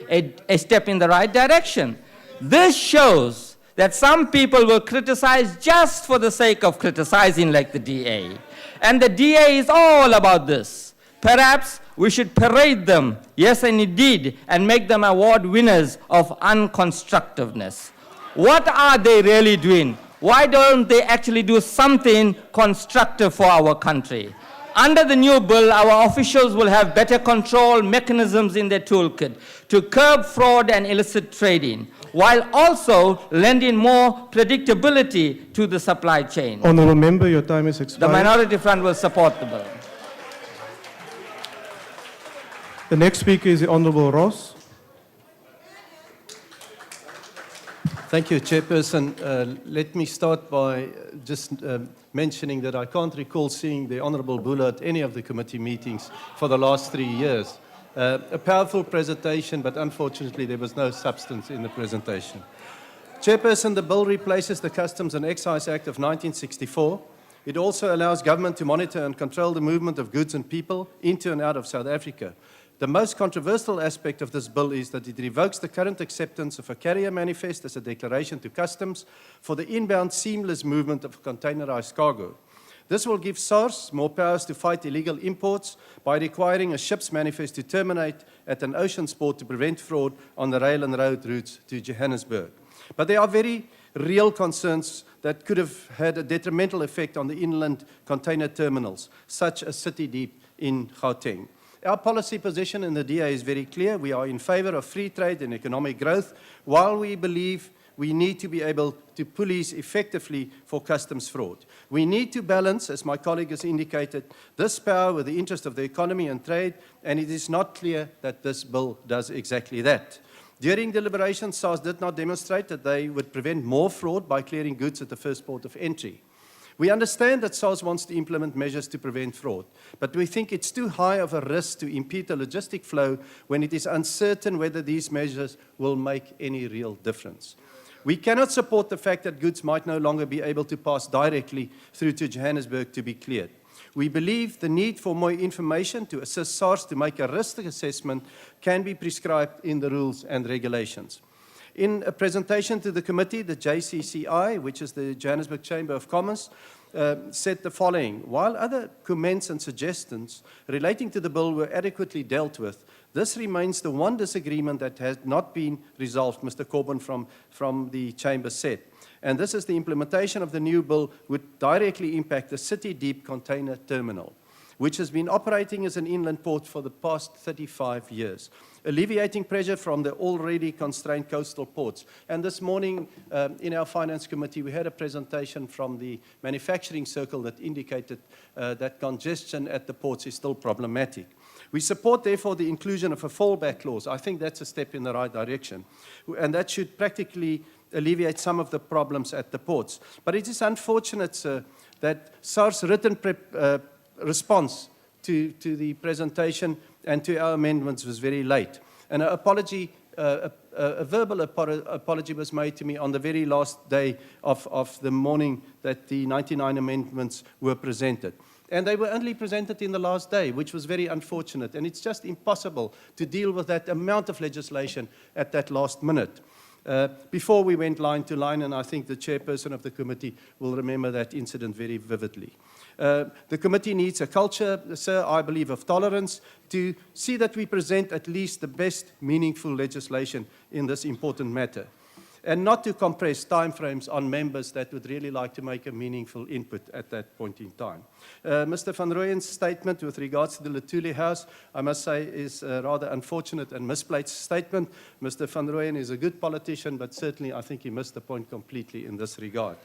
a step in the right direction. This shows that some people will criticize just for the sake of criticizing, like the DA. And the DA is all about this. Perhaps we should parade them, yes and indeed, and make them award winners of unconstructiveness. What are they really doing? Why don't they actually do something constructive for our country? Under the new bill, our officials will have better control mechanisms in their toolkit to curb fraud and illicit trading, while also lending more predictability to the supply chain. Honourable Member, your time is The expired. Minority Front will support the bill. The next speaker is the Honourable Ross. Thank you, Chairperson. Let me start by just mentioning that I can't recall seeing the Honourable Bula at any of the committee meetings for the last 3 years. A powerful presentation, but unfortunately there was no substance in the presentation. Chairperson, the bill replaces the Customs and Excise Act of 1964. It also allows government to monitor and control the movement of goods and people into and out of South Africa. The most controversial aspect of this bill is that it revokes the current acceptance of a carrier manifest as a declaration to customs for the inbound seamless movement of containerized cargo. This will give SARS more powers to fight illegal imports by requiring a ship's manifest to terminate at an ocean port to prevent fraud on the rail and road routes to Johannesburg. But there are very real concerns that could have had a detrimental effect on the inland container terminals, such as City Deep in Gauteng. Our policy position in the DA is very clear. We are in favor of free trade and economic growth, while we believe we need to be able to police effectively for customs fraud. We need to balance, as my colleague has indicated, this power with the interest of the economy and trade, and it is not clear that this bill does exactly that. During deliberations, SARS did not demonstrate that they would prevent more fraud by clearing goods at the first port of entry. We understand that SARS wants to implement measures to prevent fraud, but we think it's too high of a risk to impede the logistic flow when it is uncertain whether these measures will make any real difference. We cannot support the fact that goods might no longer be able to pass directly through to Johannesburg to be cleared. We believe the need for more information to assist SARS to make a risk assessment can be prescribed in the rules and regulations. In a presentation to the committee, the JCCI, which is the Johannesburg Chamber of Commerce, said the following: while other comments and suggestions relating to the bill were adequately dealt with, this remains the one disagreement that has not been resolved, Mr. Corbyn from the Chamber said. And this is the implementation of the new bill would directly impact the City Deep container terminal. which has been operating as an inland port for the past 35 years, alleviating pressure from the already constrained coastal ports. And this morning in our Finance Committee, we had a presentation from the manufacturing circle that indicated that congestion at the ports is still problematic. We support, therefore, the inclusion of a fallback clause. I think that's a step in the right direction. And that should practically alleviate some of the problems at the ports. But it is unfortunate, sir, that SARS' written response to the presentation and to our amendments was very late. And an apology, a verbal apology was made to me on the very last day of the morning that the 99 amendments were presented. And they were only presented in the last day, which was very unfortunate. And it's just impossible to deal with that amount of legislation at that last minute. Before we went line to line, and I think the chairperson of the committee will remember that incident very vividly. The committee needs a culture, sir, I believe, of tolerance to see that we present at least the best meaningful legislation in this important matter, and not to compress timeframes on members that would really like to make a meaningful input at that point in time. Mr. Van Rooyen's statement with regards to the Lutuli House, I must say, is a rather unfortunate and misplaced statement. Mr. Van Rooyen is a good politician, but certainly I think he missed the point completely in this regard.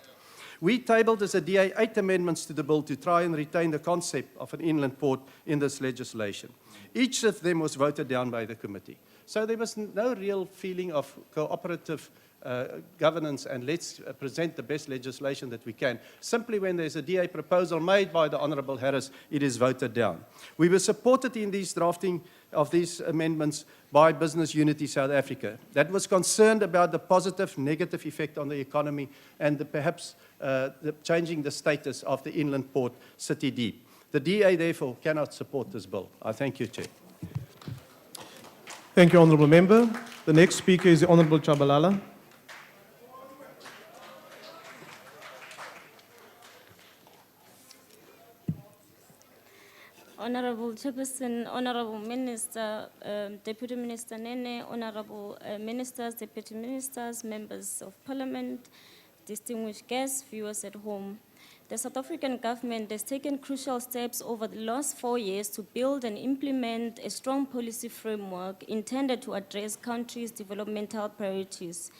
We tabled as a DA 8 amendments to the bill to try and retain the concept of an inland port in this legislation. Each of them was voted down by the committee. So there was no real feeling of cooperative governance and let's present the best legislation that we can. Simply when there's a DA proposal made by the Honourable Harris, it is voted down. We were supported in these drafting of these amendments by Business Unity South Africa. That was concerned about the positive, negative effect on the economy and perhaps changing the status of the inland port City Deep. The DA therefore cannot support this bill. I thank you, Chair. Thank you, Honourable Member. The next speaker is the Honourable Chabalala. Honorable Chairperson, Honorable Minister, Deputy Minister Nene, Honorable Ministers, Deputy Ministers, Members of Parliament, distinguished guests, viewers at home. The South African government has taken crucial steps over the last 4 years to build and implement a strong policy framework intended to address country's developmental priorities.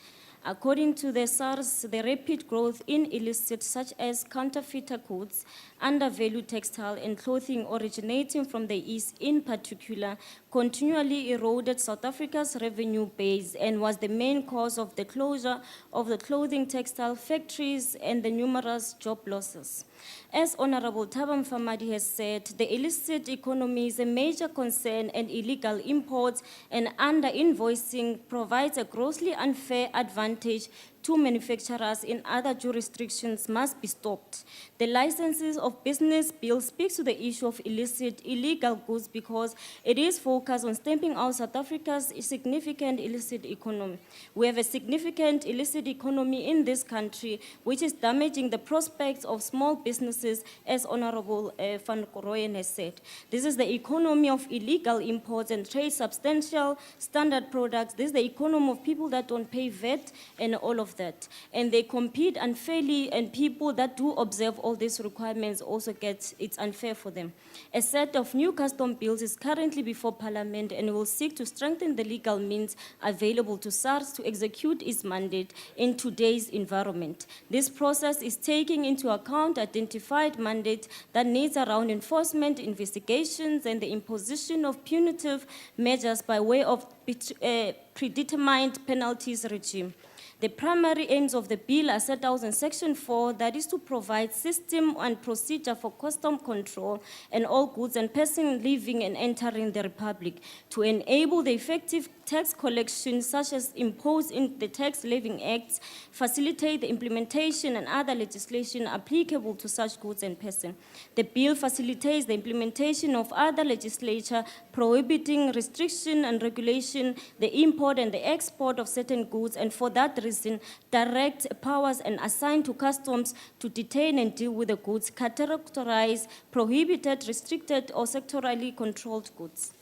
According to the SARS, the rapid growth in illicit such as counterfeiter goods, undervalued textile and clothing originating from the East in particular continually eroded South Africa's revenue base and was the main cause of the closure of the clothing textile factories and the numerous job losses. As Honorable Thabang Famadi has said, the illicit economy is a major concern and illegal imports and under-invoicing provides a grossly unfair advantage to manufacturers in other jurisdictions must be stopped. The licenses of business bill speaks to the issue of illegal goods because it is focused on stamping out South Africa's significant illicit economy. We have a significant illicit economy in this country, which is damaging the prospects of small businesses, as Honorable Van Rooyen has said. This is the economy of illegal imports and trade substantial standard products. This is the economy of people that don't pay VAT and all of that. And they compete unfairly, and people that do observe all these requirements also it's unfair for them. A set of new custom bills is currently before Parliament and will seek to strengthen the legal means available to SARS to execute its mandate in today's environment. This process is taking into account identified mandates that needs around enforcement, investigations, and the imposition of punitive measures by way of predetermined penalties regime. The primary aims of the bill are set out in Section 4, that is to provide system and procedure for custom control and all goods and persons living and entering the Republic, to enable the effective tax collection such as imposed in the Tax Levying Acts, facilitate the implementation and other legislation applicable to such goods and persons. The bill facilitates the implementation of other legislation prohibiting restriction and regulation, the import and the export of certain goods, and for that reason, direct powers and assign to customs to detain and deal with the goods categorized, prohibited, restricted, or sectorally controlled goods.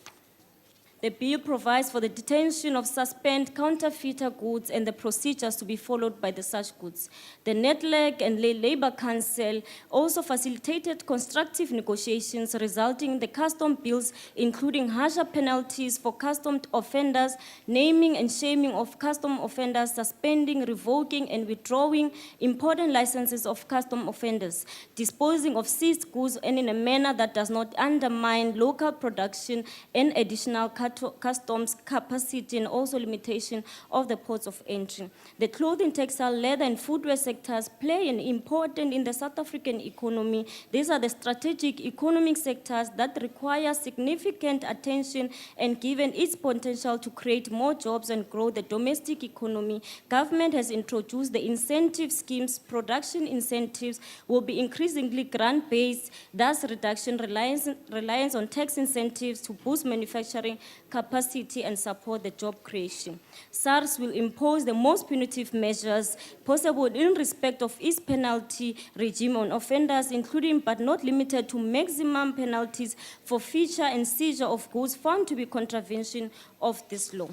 The bill provides for the detention of suspended counterfeiter goods and the procedures to be followed by the such goods. The Network and Labour Council also facilitated constructive negotiations resulting in the custom bills, including harsher penalties for custom offenders, naming and shaming of custom offenders, suspending, revoking, and withdrawing important licenses of custom offenders, disposing of seized goods and in a manner that does not undermine local production and additional customs capacity, and also limitation of the ports of entry. The clothing, textile, leather, and footwear sectors play an important in the South African economy. These are the strategic economic sectors that require significant attention, and given its potential to create more jobs and grow the domestic economy, government has introduced the incentive schemes. Production incentives will be increasingly grant-based, thus reduction reliance on tax incentives to boost manufacturing capacity and support the job creation. SARS will impose the most punitive measures possible in respect of its penalty regime on offenders, including but not limited to maximum penalties for forfeiture and seizure of goods found to be contravention of this law.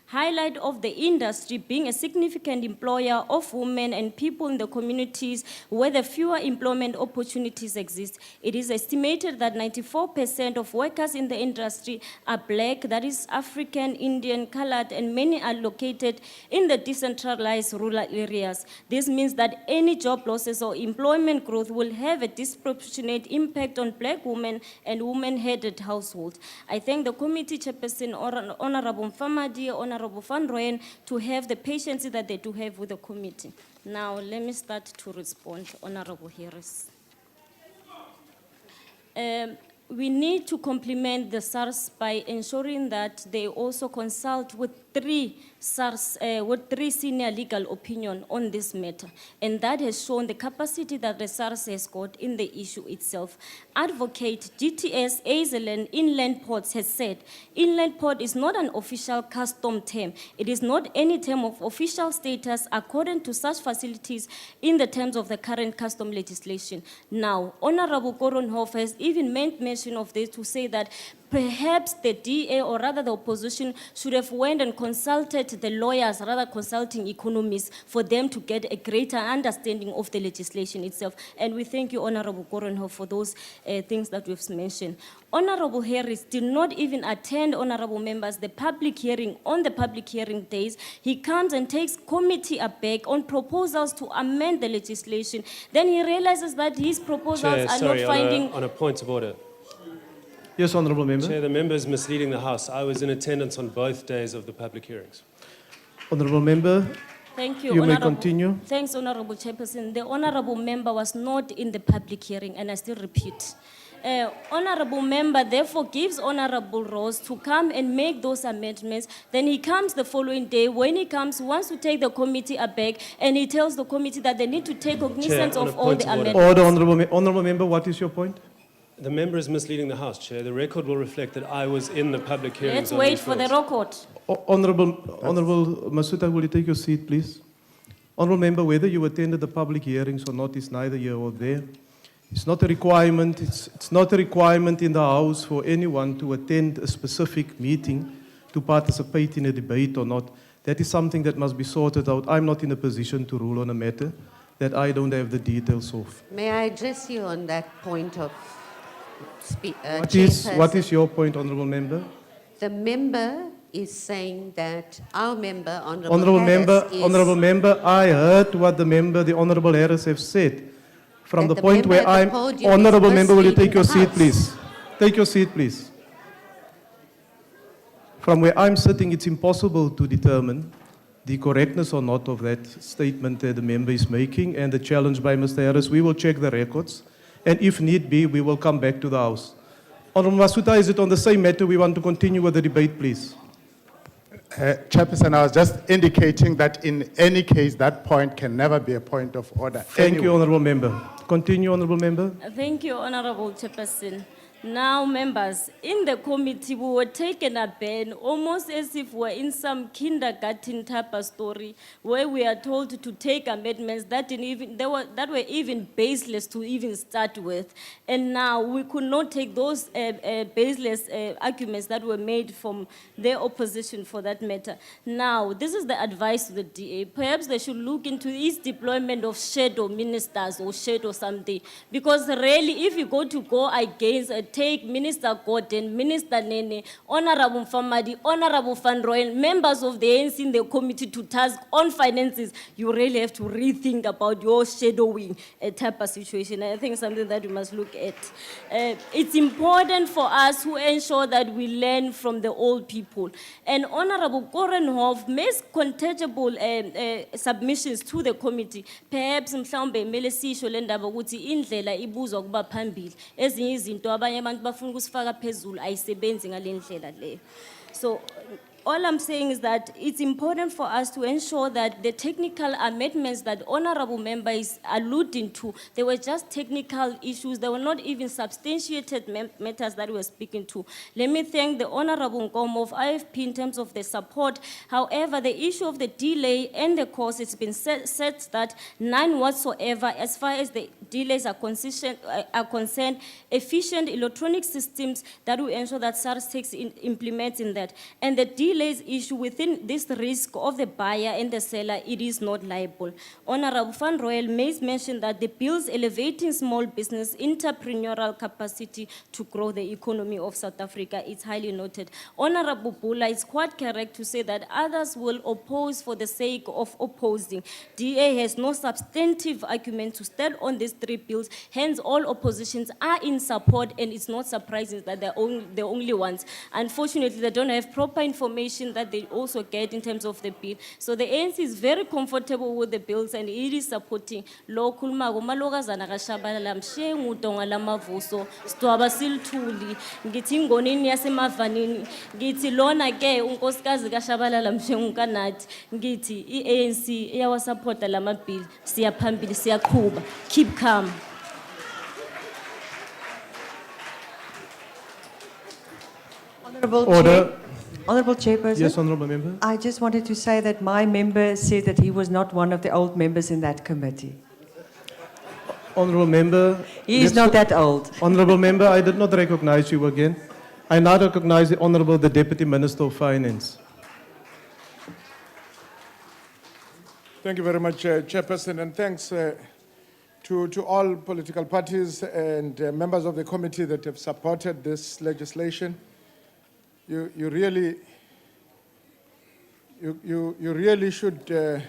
Highlight of the industry being a significant employer of women and people in the communities where the fewer employment opportunities exist. It is estimated that 94% of workers in the industry are black, that is African, Indian, colored, and many are located in the decentralized rural areas. This means that any job losses or employment growth will have a disproportionate impact on black women and women-headed households. I thank the committee chairperson, Honorable Mfamadi, Honorable Van Rooyen, to have the patience that they do have with the committee. Now, let me start to respond, Honorable Harris. We need to complement the SARS by ensuring that they also consult with three senior legal opinion on this matter, and that has shown the capacity that the SARS has got in the issue itself. Advocate GTS Azeland Inland Ports has said, inland port is not an official custom term. It is not any term of official status according to such facilities in the terms of the current custom legislation. Now, Honorable Koronhoff has even made mention of this to say that perhaps the DA, or rather the opposition, should have went and consulted the lawyers, rather consulting economists, for them to get a greater understanding of the legislation itself. And we thank you, Honorable Koronhoff, for those things that we've mentioned. Honorable Harris did not even attend, honorable members, the public hearing. On the public hearing days, he comes and takes committee aback on proposals to amend the legislation. Then he realizes that his proposals Chair, are sorry, not finding... on a point of order. Yes, Honourable Member. Chair, the member is misleading the House. I was in attendance on both days of the public hearings. Honourable Member. Thank you, You may Honourable. continue. Thanks, Honourable Chairperson. The Honourable Member was not in the public hearing, and I still repeat. Honourable Member therefore gives Honourable Rose to come and make those amendments. Then he comes the following day. When he comes, wants to take the committee aback, and he tells the committee that they need to take cognizance on a of all point the of order. amendments. Honourable Member, what is your point? The member is misleading the House, Chair. The record will reflect that I was in the public hearings. Let's on wait these for the bills. record. Honourable Masuta, will you take your seat, please? Honourable Member, whether you attended the public hearings or not is neither here or there. It's not a requirement. It's not a requirement in the House for anyone to attend a specific meeting to participate in a debate or not. That is something that must be sorted out. I'm not in a position to rule on a matter that I don't have the details of. May I address you on that point of What is your point, Honourable Member? The member is saying that our member, Honourable Honourable Member, I heard what the Honourable Harris have said. From the point where I'm, Honourable Member, will you take your seat, please? Take your seat, please. From where I'm sitting, it's impossible to determine the correctness or not of that statement that the member is making and the challenge by Mr. Harris. We will check the records, and if need be, we will come back to the House. Honourable Masuta, is it on the same matter we want to continue with the debate, please? Chairperson, I was just indicating that in any case, that point can never be a point of order. Thank you, Honourable Member. Continue, Honourable Member. Thank you, Honourable Chairperson. Now, members, in the committee, we were taken aback, almost as if we're in some kindergarten type of story, where we are told to take amendments that that were even baseless to even start with. And now we could not take those baseless arguments that were made from their opposition for that matter. Now, this is the advice to the DA. Perhaps they should look into its deployment of shadow ministers or shadow something. Because really, if you go against take Minister Gordon, Minister Nene, Honorable Famadi, Honorable Van Rooyen, members of the ANC in the committee to task on finances, you really have to rethink about your shadowing type of situation. I think something that we must look at. It's important for us to ensure that we learn from the old people. And Honorable Korenhoff makes contemptible submissions to the committee. Perhaps mhlawumbe mele sisho le ndaba ukuthi indlela ibuzwa kuba phambili. Ezinye izinto abanye abantu bafuna ukusifaka phezulu ayisebenzi ngale ndlela leyo. So all I'm saying is that it's important for us to ensure that the technical amendments that honorable member is alluding to, they were just technical issues. They were not even substantiated matters that we're speaking to. Let me thank the honorable Nkomo of IFP in terms of the support. However, the issue of the delay and the cost, it's been said that none whatsoever as far as the delays are concerned, efficient electronic systems that will ensure that SARS implements in that. And the delays issue within this risk of the buyer and the seller, it is not liable. Honorable Van Rooyen may mention that the bills elevating small business entrepreneurial capacity to grow the economy of South Africa, it's highly noted. Honorable Bula is quite correct to say that others will oppose for the sake of opposing. DA has no substantive argument to stand on these three bills, hence all oppositions are in support, and it's not surprising that they're the only ones. Unfortunately, they don't have proper information that they also get in terms of the bill. So the ANC is very comfortable with the bills and it is supporting local malokazana kashabalala mshengu tonga lamavuso stwaba silthuli ngithi ngonini yasemavanini ngithi lona ke unkosikazi kashabalala mshengu kanathi ngithi iANC iyawasupporta lama bill siyaphambili siyaqhubha keep calm. Order. Honorable Chairperson. Yes, Honorable Member. I just wanted to say that my member said that he was not one of the old members in that committee. Honorable Member. He is not that old. Honorable Member, I did not recognize you again. I now recognize the Honorable the Deputy Minister of Finance. Thank you very much, Chairperson, and thanks to all political parties and members of the committee that have supported this legislation. You really should be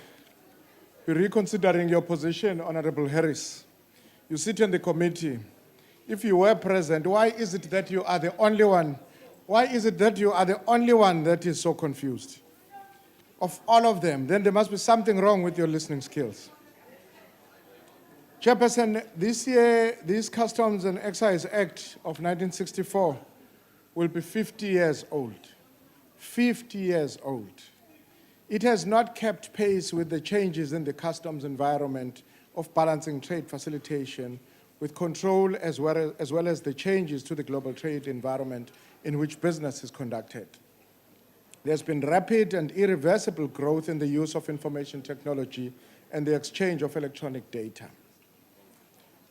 reconsidering your position, Honorable Harris. You sit in the committee. If you were present, why is it that you are the only one? Why is it that you are the only one that is so confused? Of all of them, then there must be something wrong with your listening skills. Chairperson, this year, this Customs and Excise Act of 1964 will be 50 years old. 50 years old. It has not kept pace with the changes in the customs environment of balancing trade facilitation, with control as well as the changes to the global trade environment in which business is conducted. There's been rapid and irreversible growth in the use of information technology and the exchange of electronic data.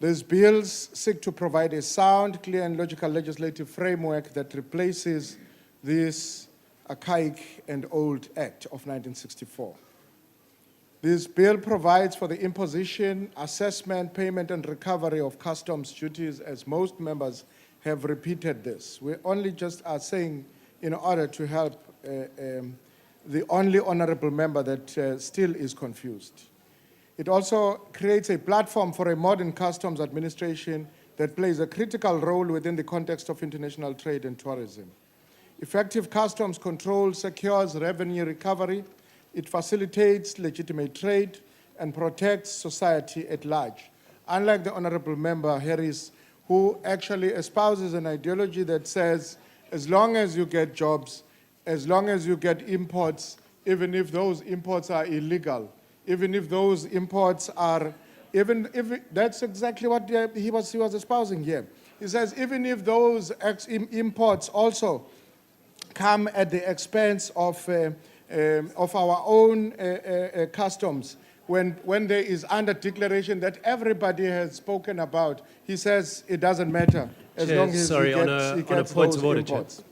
These bills seek to provide a sound, clear, and logical legislative framework that replaces this archaic and old Act of 1964. This bill provides for the imposition, assessment, payment, and recovery of customs duties, as most members have repeated this. We only just are saying in order to help the only honorable member that still is confused. It also creates a platform for a modern customs administration that plays a critical role within the context of international trade and tourism. Effective customs control secures revenue recovery, it facilitates legitimate trade, and protects society at large. Unlike the Honorable Member Harris, who actually espouses an ideology that says, as long as you get jobs, as long as you get imports, even if those imports are illegal, even if those imports are, even if that's exactly what he was espousing here. He says even if those imports also come at the expense of our own customs, when there is under declaration that everybody has spoken about, he says it doesn't matter as Chair, long as sorry, he on gets a point those of order, imports.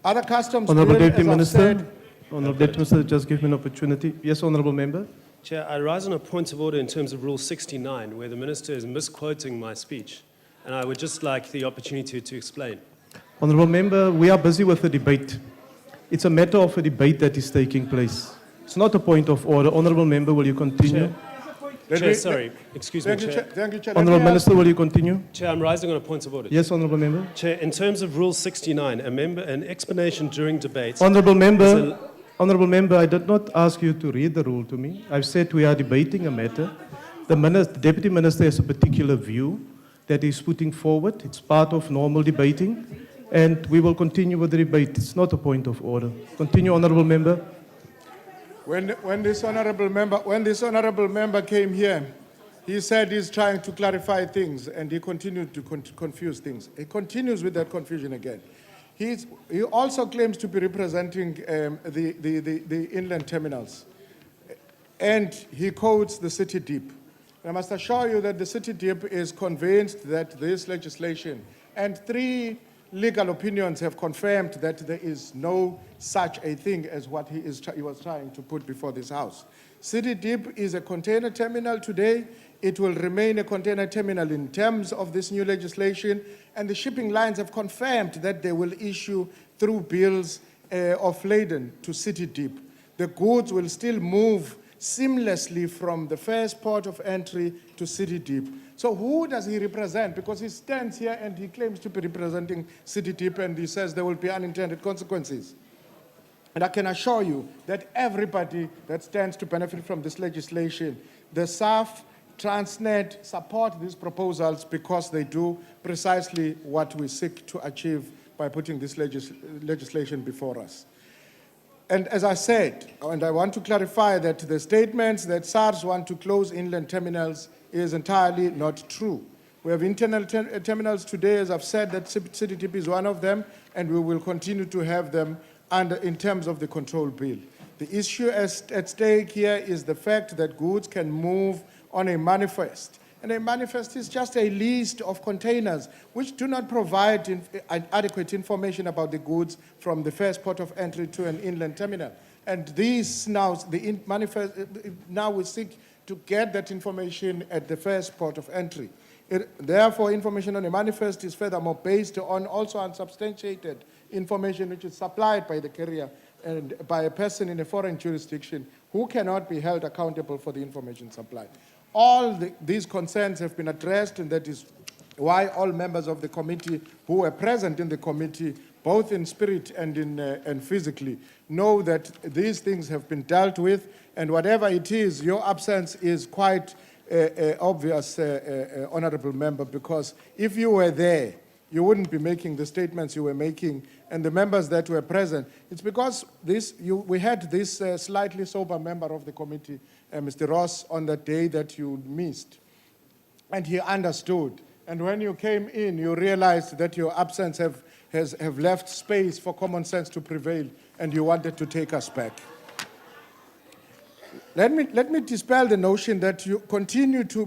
Other customs Honourable bill, Deputy as I've Minister, said, Honourable Deputy Minister, just give me an opportunity. Yes, Honourable Member. Chair, I rise on a point of order in terms of Rule 69, where the Minister is misquoting my speech, and I would just like the opportunity to explain. Honourable Member, we are busy with the debate. It's a matter of a debate that is taking place. It's not a point of order. Honourable Member, will you continue? Chair, sorry, excuse me, Chair. Thank you, Chair. Honourable Minister, will you continue? Chair, I'm rising on a point of order. Yes, Honourable Member. Chair, in terms of Rule 69, an explanation during debate. Honourable is Member, Honourable Member, I did not ask you to read the rule to me. I've said we are debating a matter. The Deputy Minister has a particular view that he's putting forward. It's part of normal debating, and we will continue with the debate. It's not a point of order. Continue, Honourable Member. when this honourable member came here, he said he's trying to clarify things, and he continued to confuse things. He continues with that confusion again. He also claims to be representing the inland terminals, and he quotes the City Deep. I must assure you that the City Deep is convinced that this legislation, and 3 legal opinions have confirmed that there is no such a thing as what he was trying to put before this House. City Deep is a container terminal today. It will remain a container terminal in terms of this new legislation, and the shipping lines have confirmed that they will issue through bills of lading to City Deep. The goods will still move seamlessly from the first port of entry to City Deep. So who does he represent? Because he stands here and he claims to be representing City Deep, and he says there will be unintended consequences. And I can assure you that everybody that stands to benefit from this legislation, the SAF, Transnet, support these proposals because they do precisely what we seek to achieve by putting this legislation before us. And as I said, and I want to clarify that the statements that SARS want to close inland terminals is entirely not true. We have internal terminals today, as I've said, that City Deep is one of them, and we will continue to have them in terms of the control bill. The issue at stake here is the fact that goods can move on a manifest. And a manifest is just a list of containers which do not provide adequate information about the goods from the first port of entry to an inland terminal. And these now, now we seek to get that information at the first port of entry. Therefore, information on a manifest is furthermore based on also unsubstantiated information which is supplied by the carrier and by a person in a foreign jurisdiction who cannot be held accountable for the information supplied. All these concerns have been addressed, and that is why all members of the committee who were present in the committee, both in spirit and physically, know that these things have been dealt with, and whatever it is, your absence is quite obvious, honourable member, because if you were there, you wouldn't be making the statements you were making, and the members that were present. It's because we had this slightly sober member of the committee, Mr. Ross, on that day that you missed, and he understood. And when you came in, you realized that your absence have left space for common sense to prevail, and you wanted to take us back. Let me dispel the notion that you continue to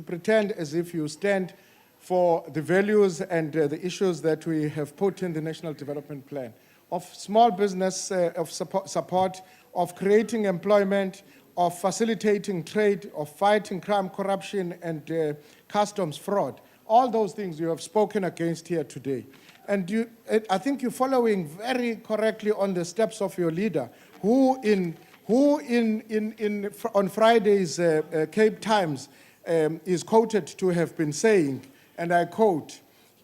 pretend as if you stand for the values and the issues that we have put in the National Development Plan, of small business, of support, of creating employment, of facilitating trade, of fighting crime, corruption, and customs fraud. All those things you have spoken against here today. And I think you're following very correctly on the steps of your leader, who on Friday's Cape Times is quoted to have been saying, and I quote,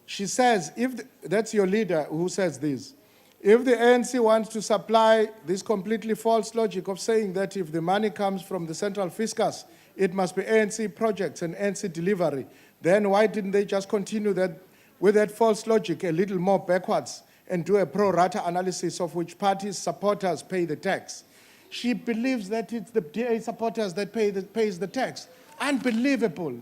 she says, that's your leader who says this, if the ANC wants to supply this completely false logic of saying that if the money comes from the central fiscus, it must be ANC projects and ANC delivery, then why didn't they just continue with that false logic a little more backwards and do a pro rata analysis of which parties' supporters pay the tax? She believes that it's the DA supporters that pays the tax. Unbelievable.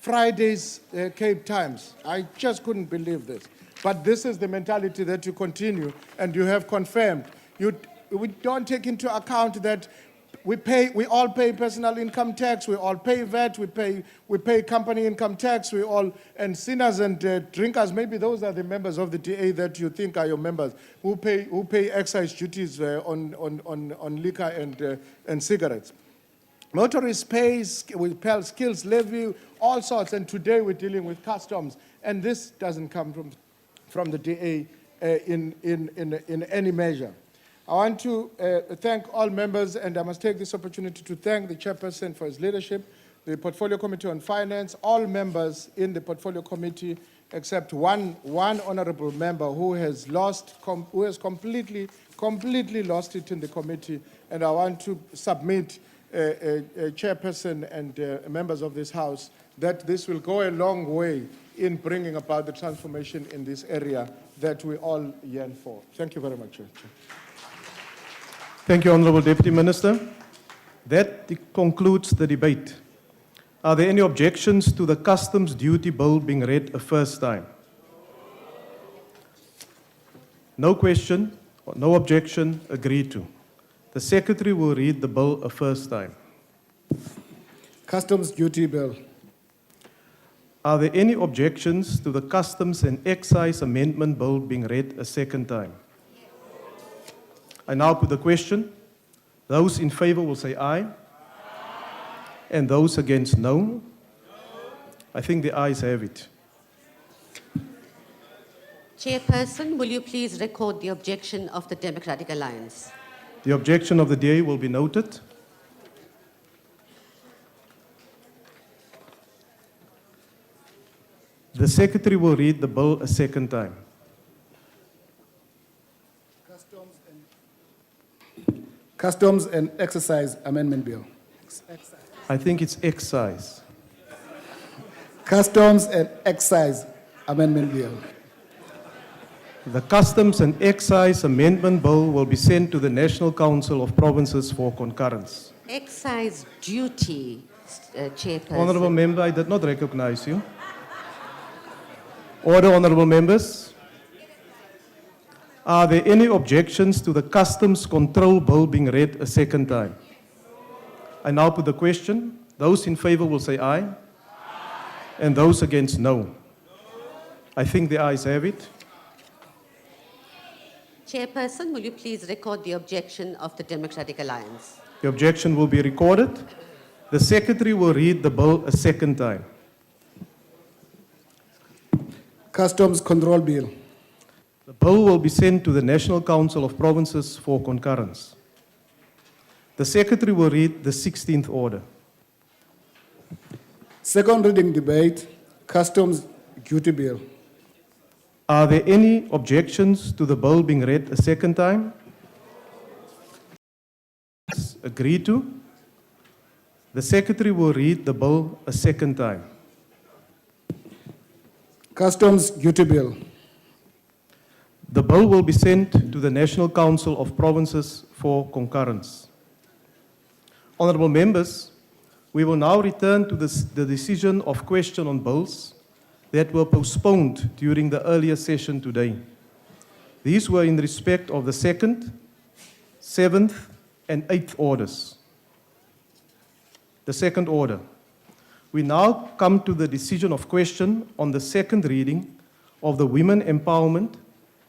Friday's Cape Times. I just couldn't believe this. But this is the mentality that you continue, and you have confirmed. We don't take into account that we all pay personal income tax, we all pay VAT, we pay company income tax, and sinners and drinkers, maybe those are the members of the DA that you think are your members, who pay excise duties on liquor and cigarettes. Motorists we pay skills levy, all sorts, and today we're dealing with customs, and this doesn't come from the DA in any measure. I want to thank all members, and I must take this opportunity to thank the chairperson for his leadership, the Portfolio Committee on Finance, all members in the Portfolio Committee, except one honorable member who has completely lost it in the committee. And I want to submit, chairperson and members of this House, that this will go a long way in bringing about the transformation in this area that we all yearn for. Thank you very much, Chair. Thank you, Honourable Deputy Minister. That concludes the debate. Are there any objections to the Customs Duty Bill being read a first time? No question, or no objection, agreed to. The Secretary will read the bill a first time. Customs Duty Bill. Are there any objections to the Customs and Excise Amendment Bill being read a second time? I now put the question. Those in favor will say aye. And those against, no. I think the ayes have it. Chairperson, will you please record the objection of the Democratic Alliance? The objection of the DA will be noted. The Secretary will read the bill a second time. Customs and Excise Amendment Bill. I think it's excise. Customs and Excise Amendment Bill. The Customs and Excise Amendment Bill will be sent to the National Council of Provinces for concurrence. Excise duty, Chairperson. Honourable Member, I did not recognize you. Order, Honourable Members. Are there any objections to the Customs Control Bill being read a second time? I now put the question. Those in favour will say aye. And those against, no. I think the ayes have it. Chairperson, will you please record the objection of the Democratic Alliance? The objection will be recorded. The Secretary will read the bill a second time. Customs Control Bill. The bill will be sent to the National Council of Provinces for concurrence. The Secretary will read the 16th order. Second reading debate, Customs Duty Bill. Are there any objections to the bill being read a second time? Agreed to. The Secretary will read the bill a second time. Customs Duty Bill. The bill will be sent to the National Council of Provinces for concurrence. Honourable Members, we will now return to the decision of question on bills that were postponed during the earlier session today. These were in respect of the 2nd, 7th, and 8th orders. The second order. We now come to the decision of question on the second reading of the Women Empowerment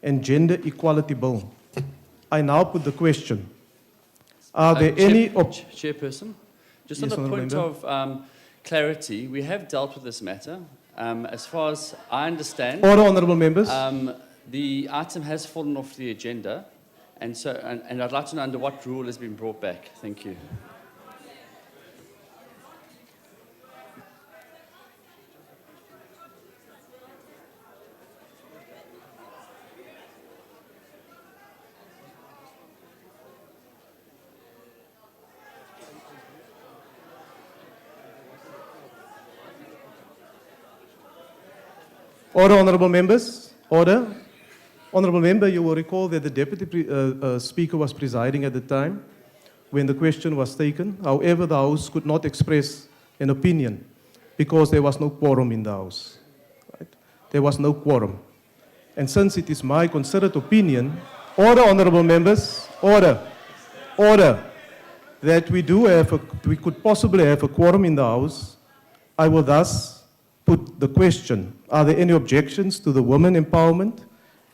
and Gender Equality Bill. I now put the question. Are there any... Chairperson, just on Yes, the point Honourable of clarity, we have dealt with this matter. As far as I understand... Order, Honourable Members. The item has fallen off the agenda, and I'd like to know under what rule has been brought back. Thank you. Order, Honourable Members. Order. Honourable Member, you will recall that the Deputy Speaker was presiding at the time when the question was taken. However, the House could not express an opinion. because there was no quorum in the House. Right? There was no quorum. And since it is my considered opinion, order, honorable members, order, that we could possibly have a quorum in the House, I will thus put the question, are there any objections to the Women Empowerment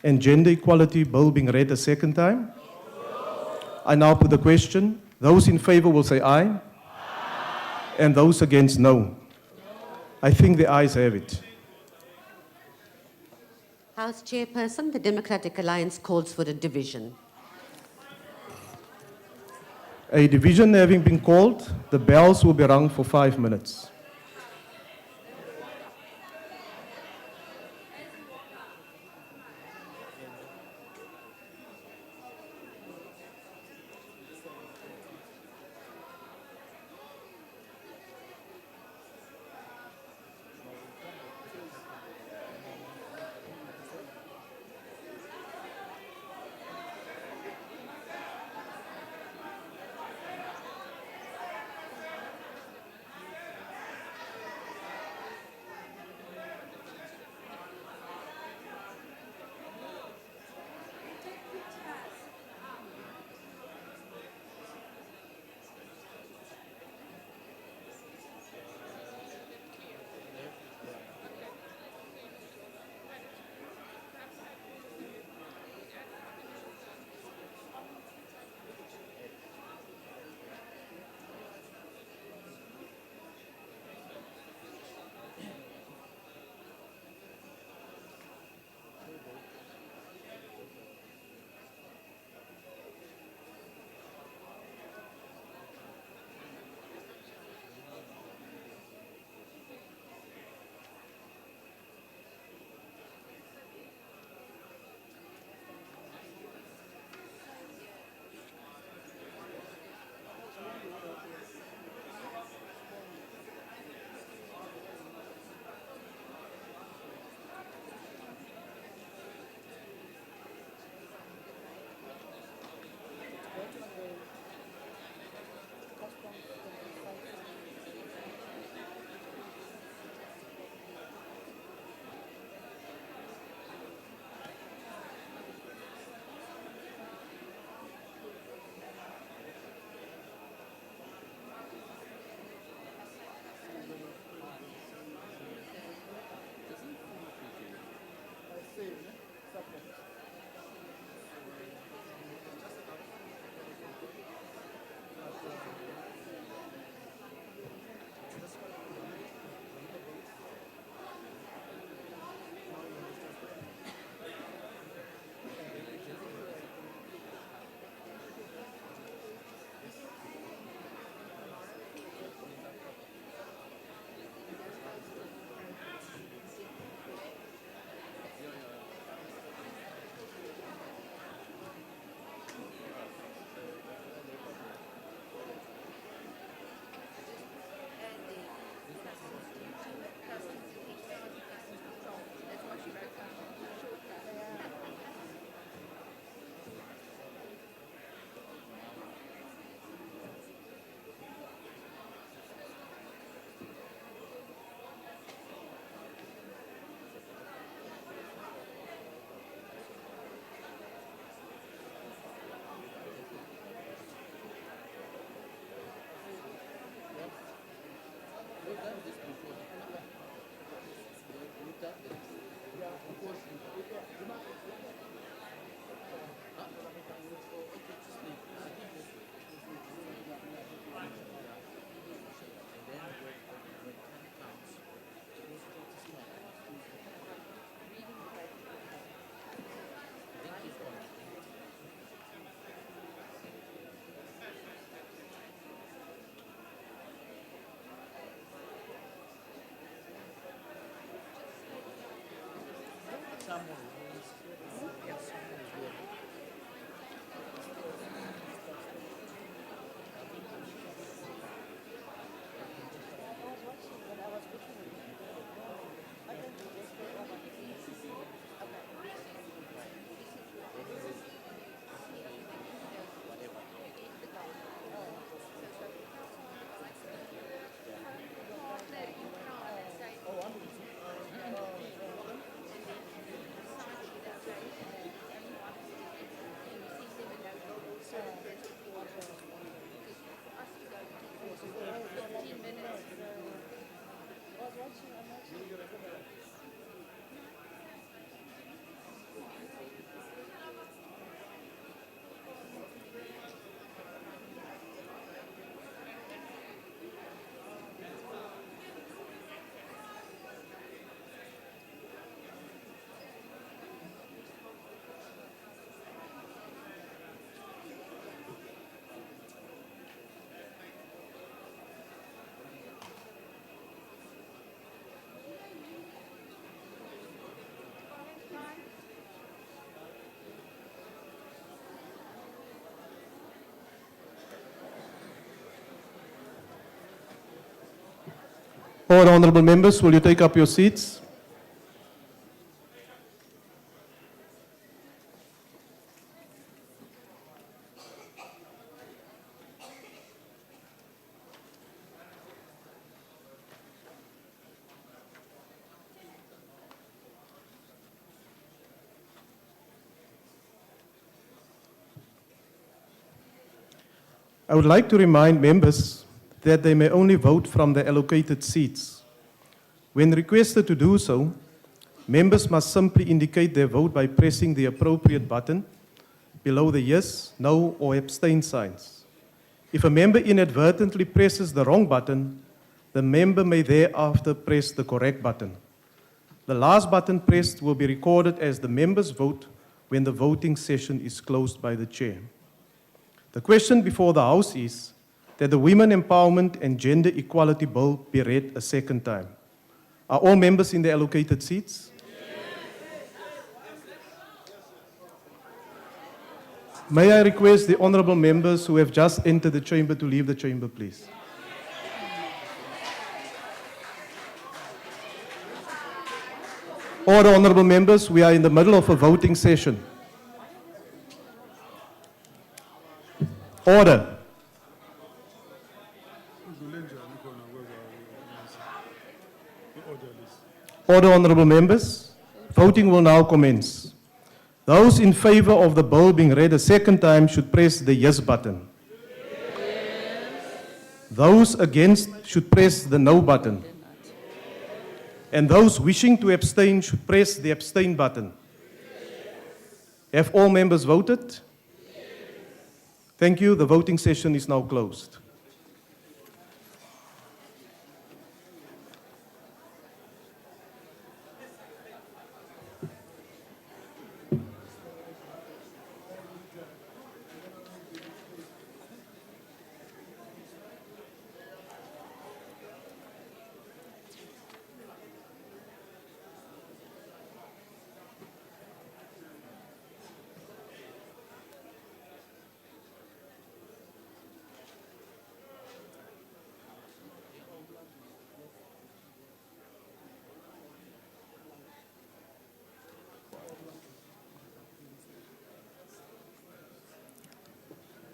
and Gender Equality Bill being read a second time? I now put the question. Those in favor will say aye, and those against no. I think the ayes have it. House Chairperson, the Democratic Alliance calls for a division. A division having been called, the bells will be rung for 5 minutes. All the honorable members, will you take up your seats? I would like to remind members that they may only vote from the allocated seats. When requested to do so, members must simply indicate their vote by pressing the appropriate button below the yes, no, or abstain signs. If a member inadvertently presses the wrong button, the member may thereafter press the correct button. The last button pressed will be recorded as the member's vote when the voting session is closed by the chair. The question before the House is that the Women Empowerment and Gender Equality Bill be read a second time. Are all members in the allocated seats? May I request the honorable members who have just entered the chamber to leave the chamber, please? All the honorable members, we are in the middle of a voting session. Order. Order, honorable members. Voting will now commence. Those in favor of the bill being read a second time should press the yes button. Those against should press the no button. And those wishing to abstain should press the abstain button. Have all members voted? Thank you. The voting session is now closed.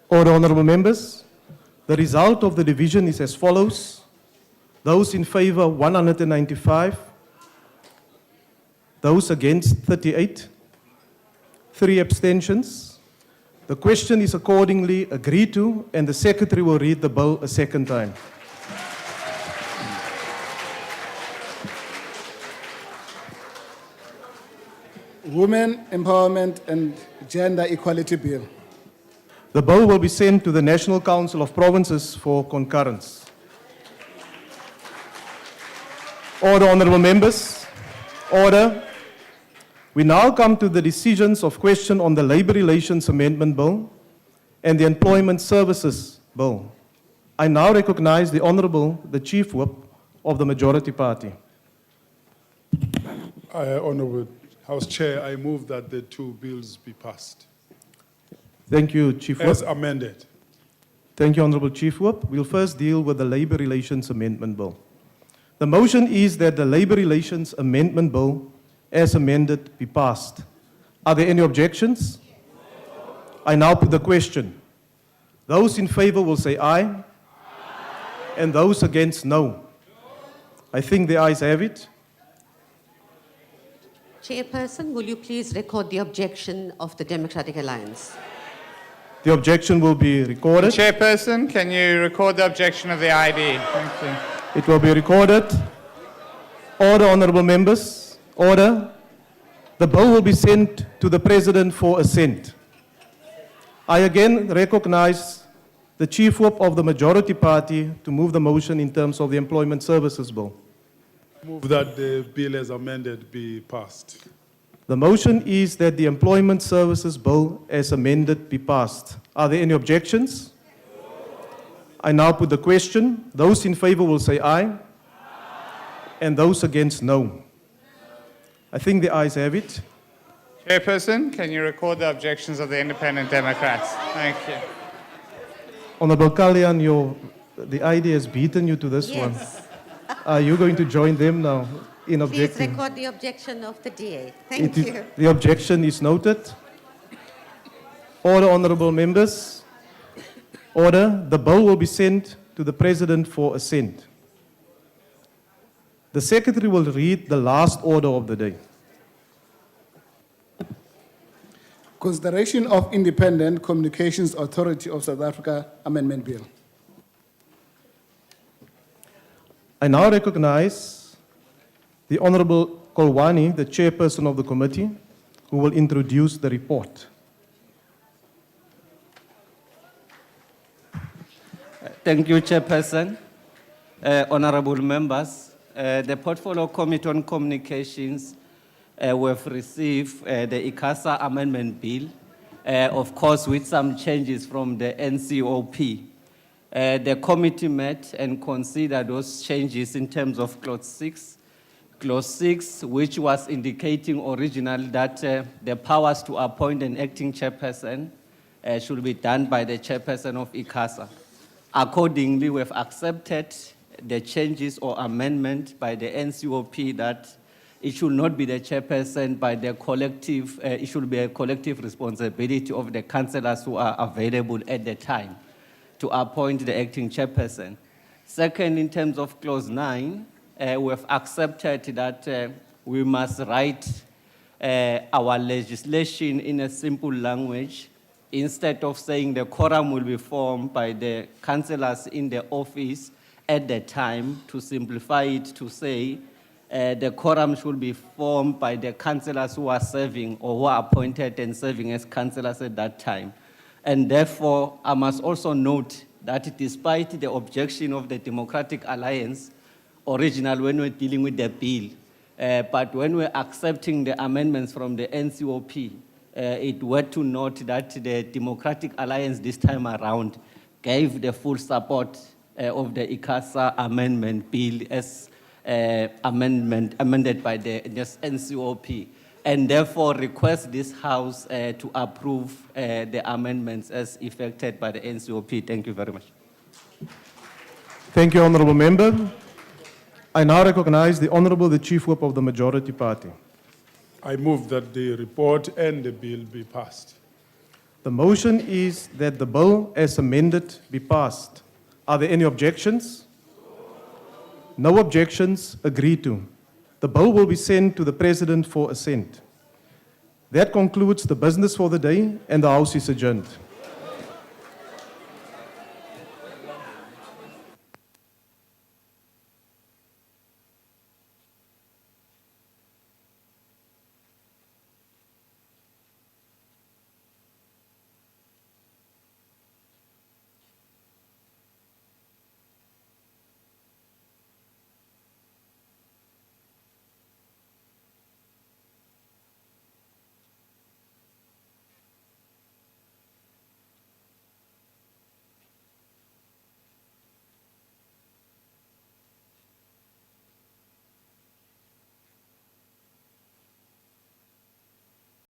Order, honorable members. The result of the division is as follows. Those in favor, 195. Those against, 38. 3 abstentions. The question is accordingly agreed to, and the secretary will read the bill a second time. Women Empowerment and Gender Equality Bill. The bill will be sent to the National Council of Provinces for concurrence. Order, honorable members. Order. We now come to the decisions of question on the Labour Relations Amendment Bill and the Employment Services Bill. I now recognize the Honourable, the Chief Whip of the Majority Party. Honourable House Chair, I move that the two bills be passed. Thank you, Chief Whip. As amended. Thank you, Honourable Chief Whip. We'll first deal with the Labour Relations Amendment Bill. The motion is that the Labour Relations Amendment Bill, as amended, be passed. Are there any objections? I now put the question. Those in favour will say aye. And those against, no. I think the ayes have it. Chairperson, will you please record the objection of the Democratic Alliance? The objection will be recorded. Chairperson, can you record the objection of the ID? Thank you. It will be recorded. Order, honourable members. Order. The bill will be sent to the President for assent. I again recognize the Chief Whip of the Majority Party to move the motion in terms of the Employment Services Bill. Move that the bill as amended be passed. The motion is that the Employment Services Bill as amended be passed. Are there any objections? I now put the question. Those in favour will say aye. And those against, no. I think the ayes have it. Chairperson, can you record the objections of the Independent Democrats? Thank you. Honourable Kalyan, the ID has beaten you to this one. Are you going to join them now in Please objecting? record the objection of the DA. Thank you. The objection is noted. Order, honorable members. Order. The bill will be sent to the President for assent. The Secretary will read the last order of the day. Consideration of Independent Communications Authority of South Africa Amendment Bill. I now recognize the Honorable Kolwani, the chairperson of the committee, who will introduce the report. Thank you, Chairperson. Honorable members, the Portfolio Committee on Communications we have received the ICASA Amendment Bill, of course with some changes from the NCOP. The committee met and considered those changes in terms of Clause 6. Clause 6, which was indicating originally that the powers to appoint an acting chairperson should be done by the chairperson of ICASA. Accordingly, we have accepted the changes or amendment by the NCOP that it should not be the chairperson by the collective, it should be a collective responsibility of the councillors who are available at the time to appoint the acting chairperson. Second, in terms of Clause 9, we have accepted that we must write our legislation in a simple language. Instead of saying the quorum will be formed by the councillors in the office at the time, to simplify it to say the quorum should be formed by the councillors who are serving or who are appointed and serving as councillors at that time. And therefore, I must also note that despite the objection of the Democratic Alliance, original when we're dealing with the bill, but when we're accepting the amendments from the NCOP, it were to note that the Democratic Alliance this time around gave the full support of the ICASA Amendment Bill as amended by the NCOP, and therefore request this House to approve the amendments as effected by the NCOP. Thank you very much. Thank you, Honorable Member. I now recognize the Honorable the Chief Whip of the Majority Party. I move that the report and the bill be passed. The motion is that the bill as amended be passed. Are there any objections? No objections. Agreed to. The bill will be sent to the President for assent. That concludes the business for the day, and the House is adjourned.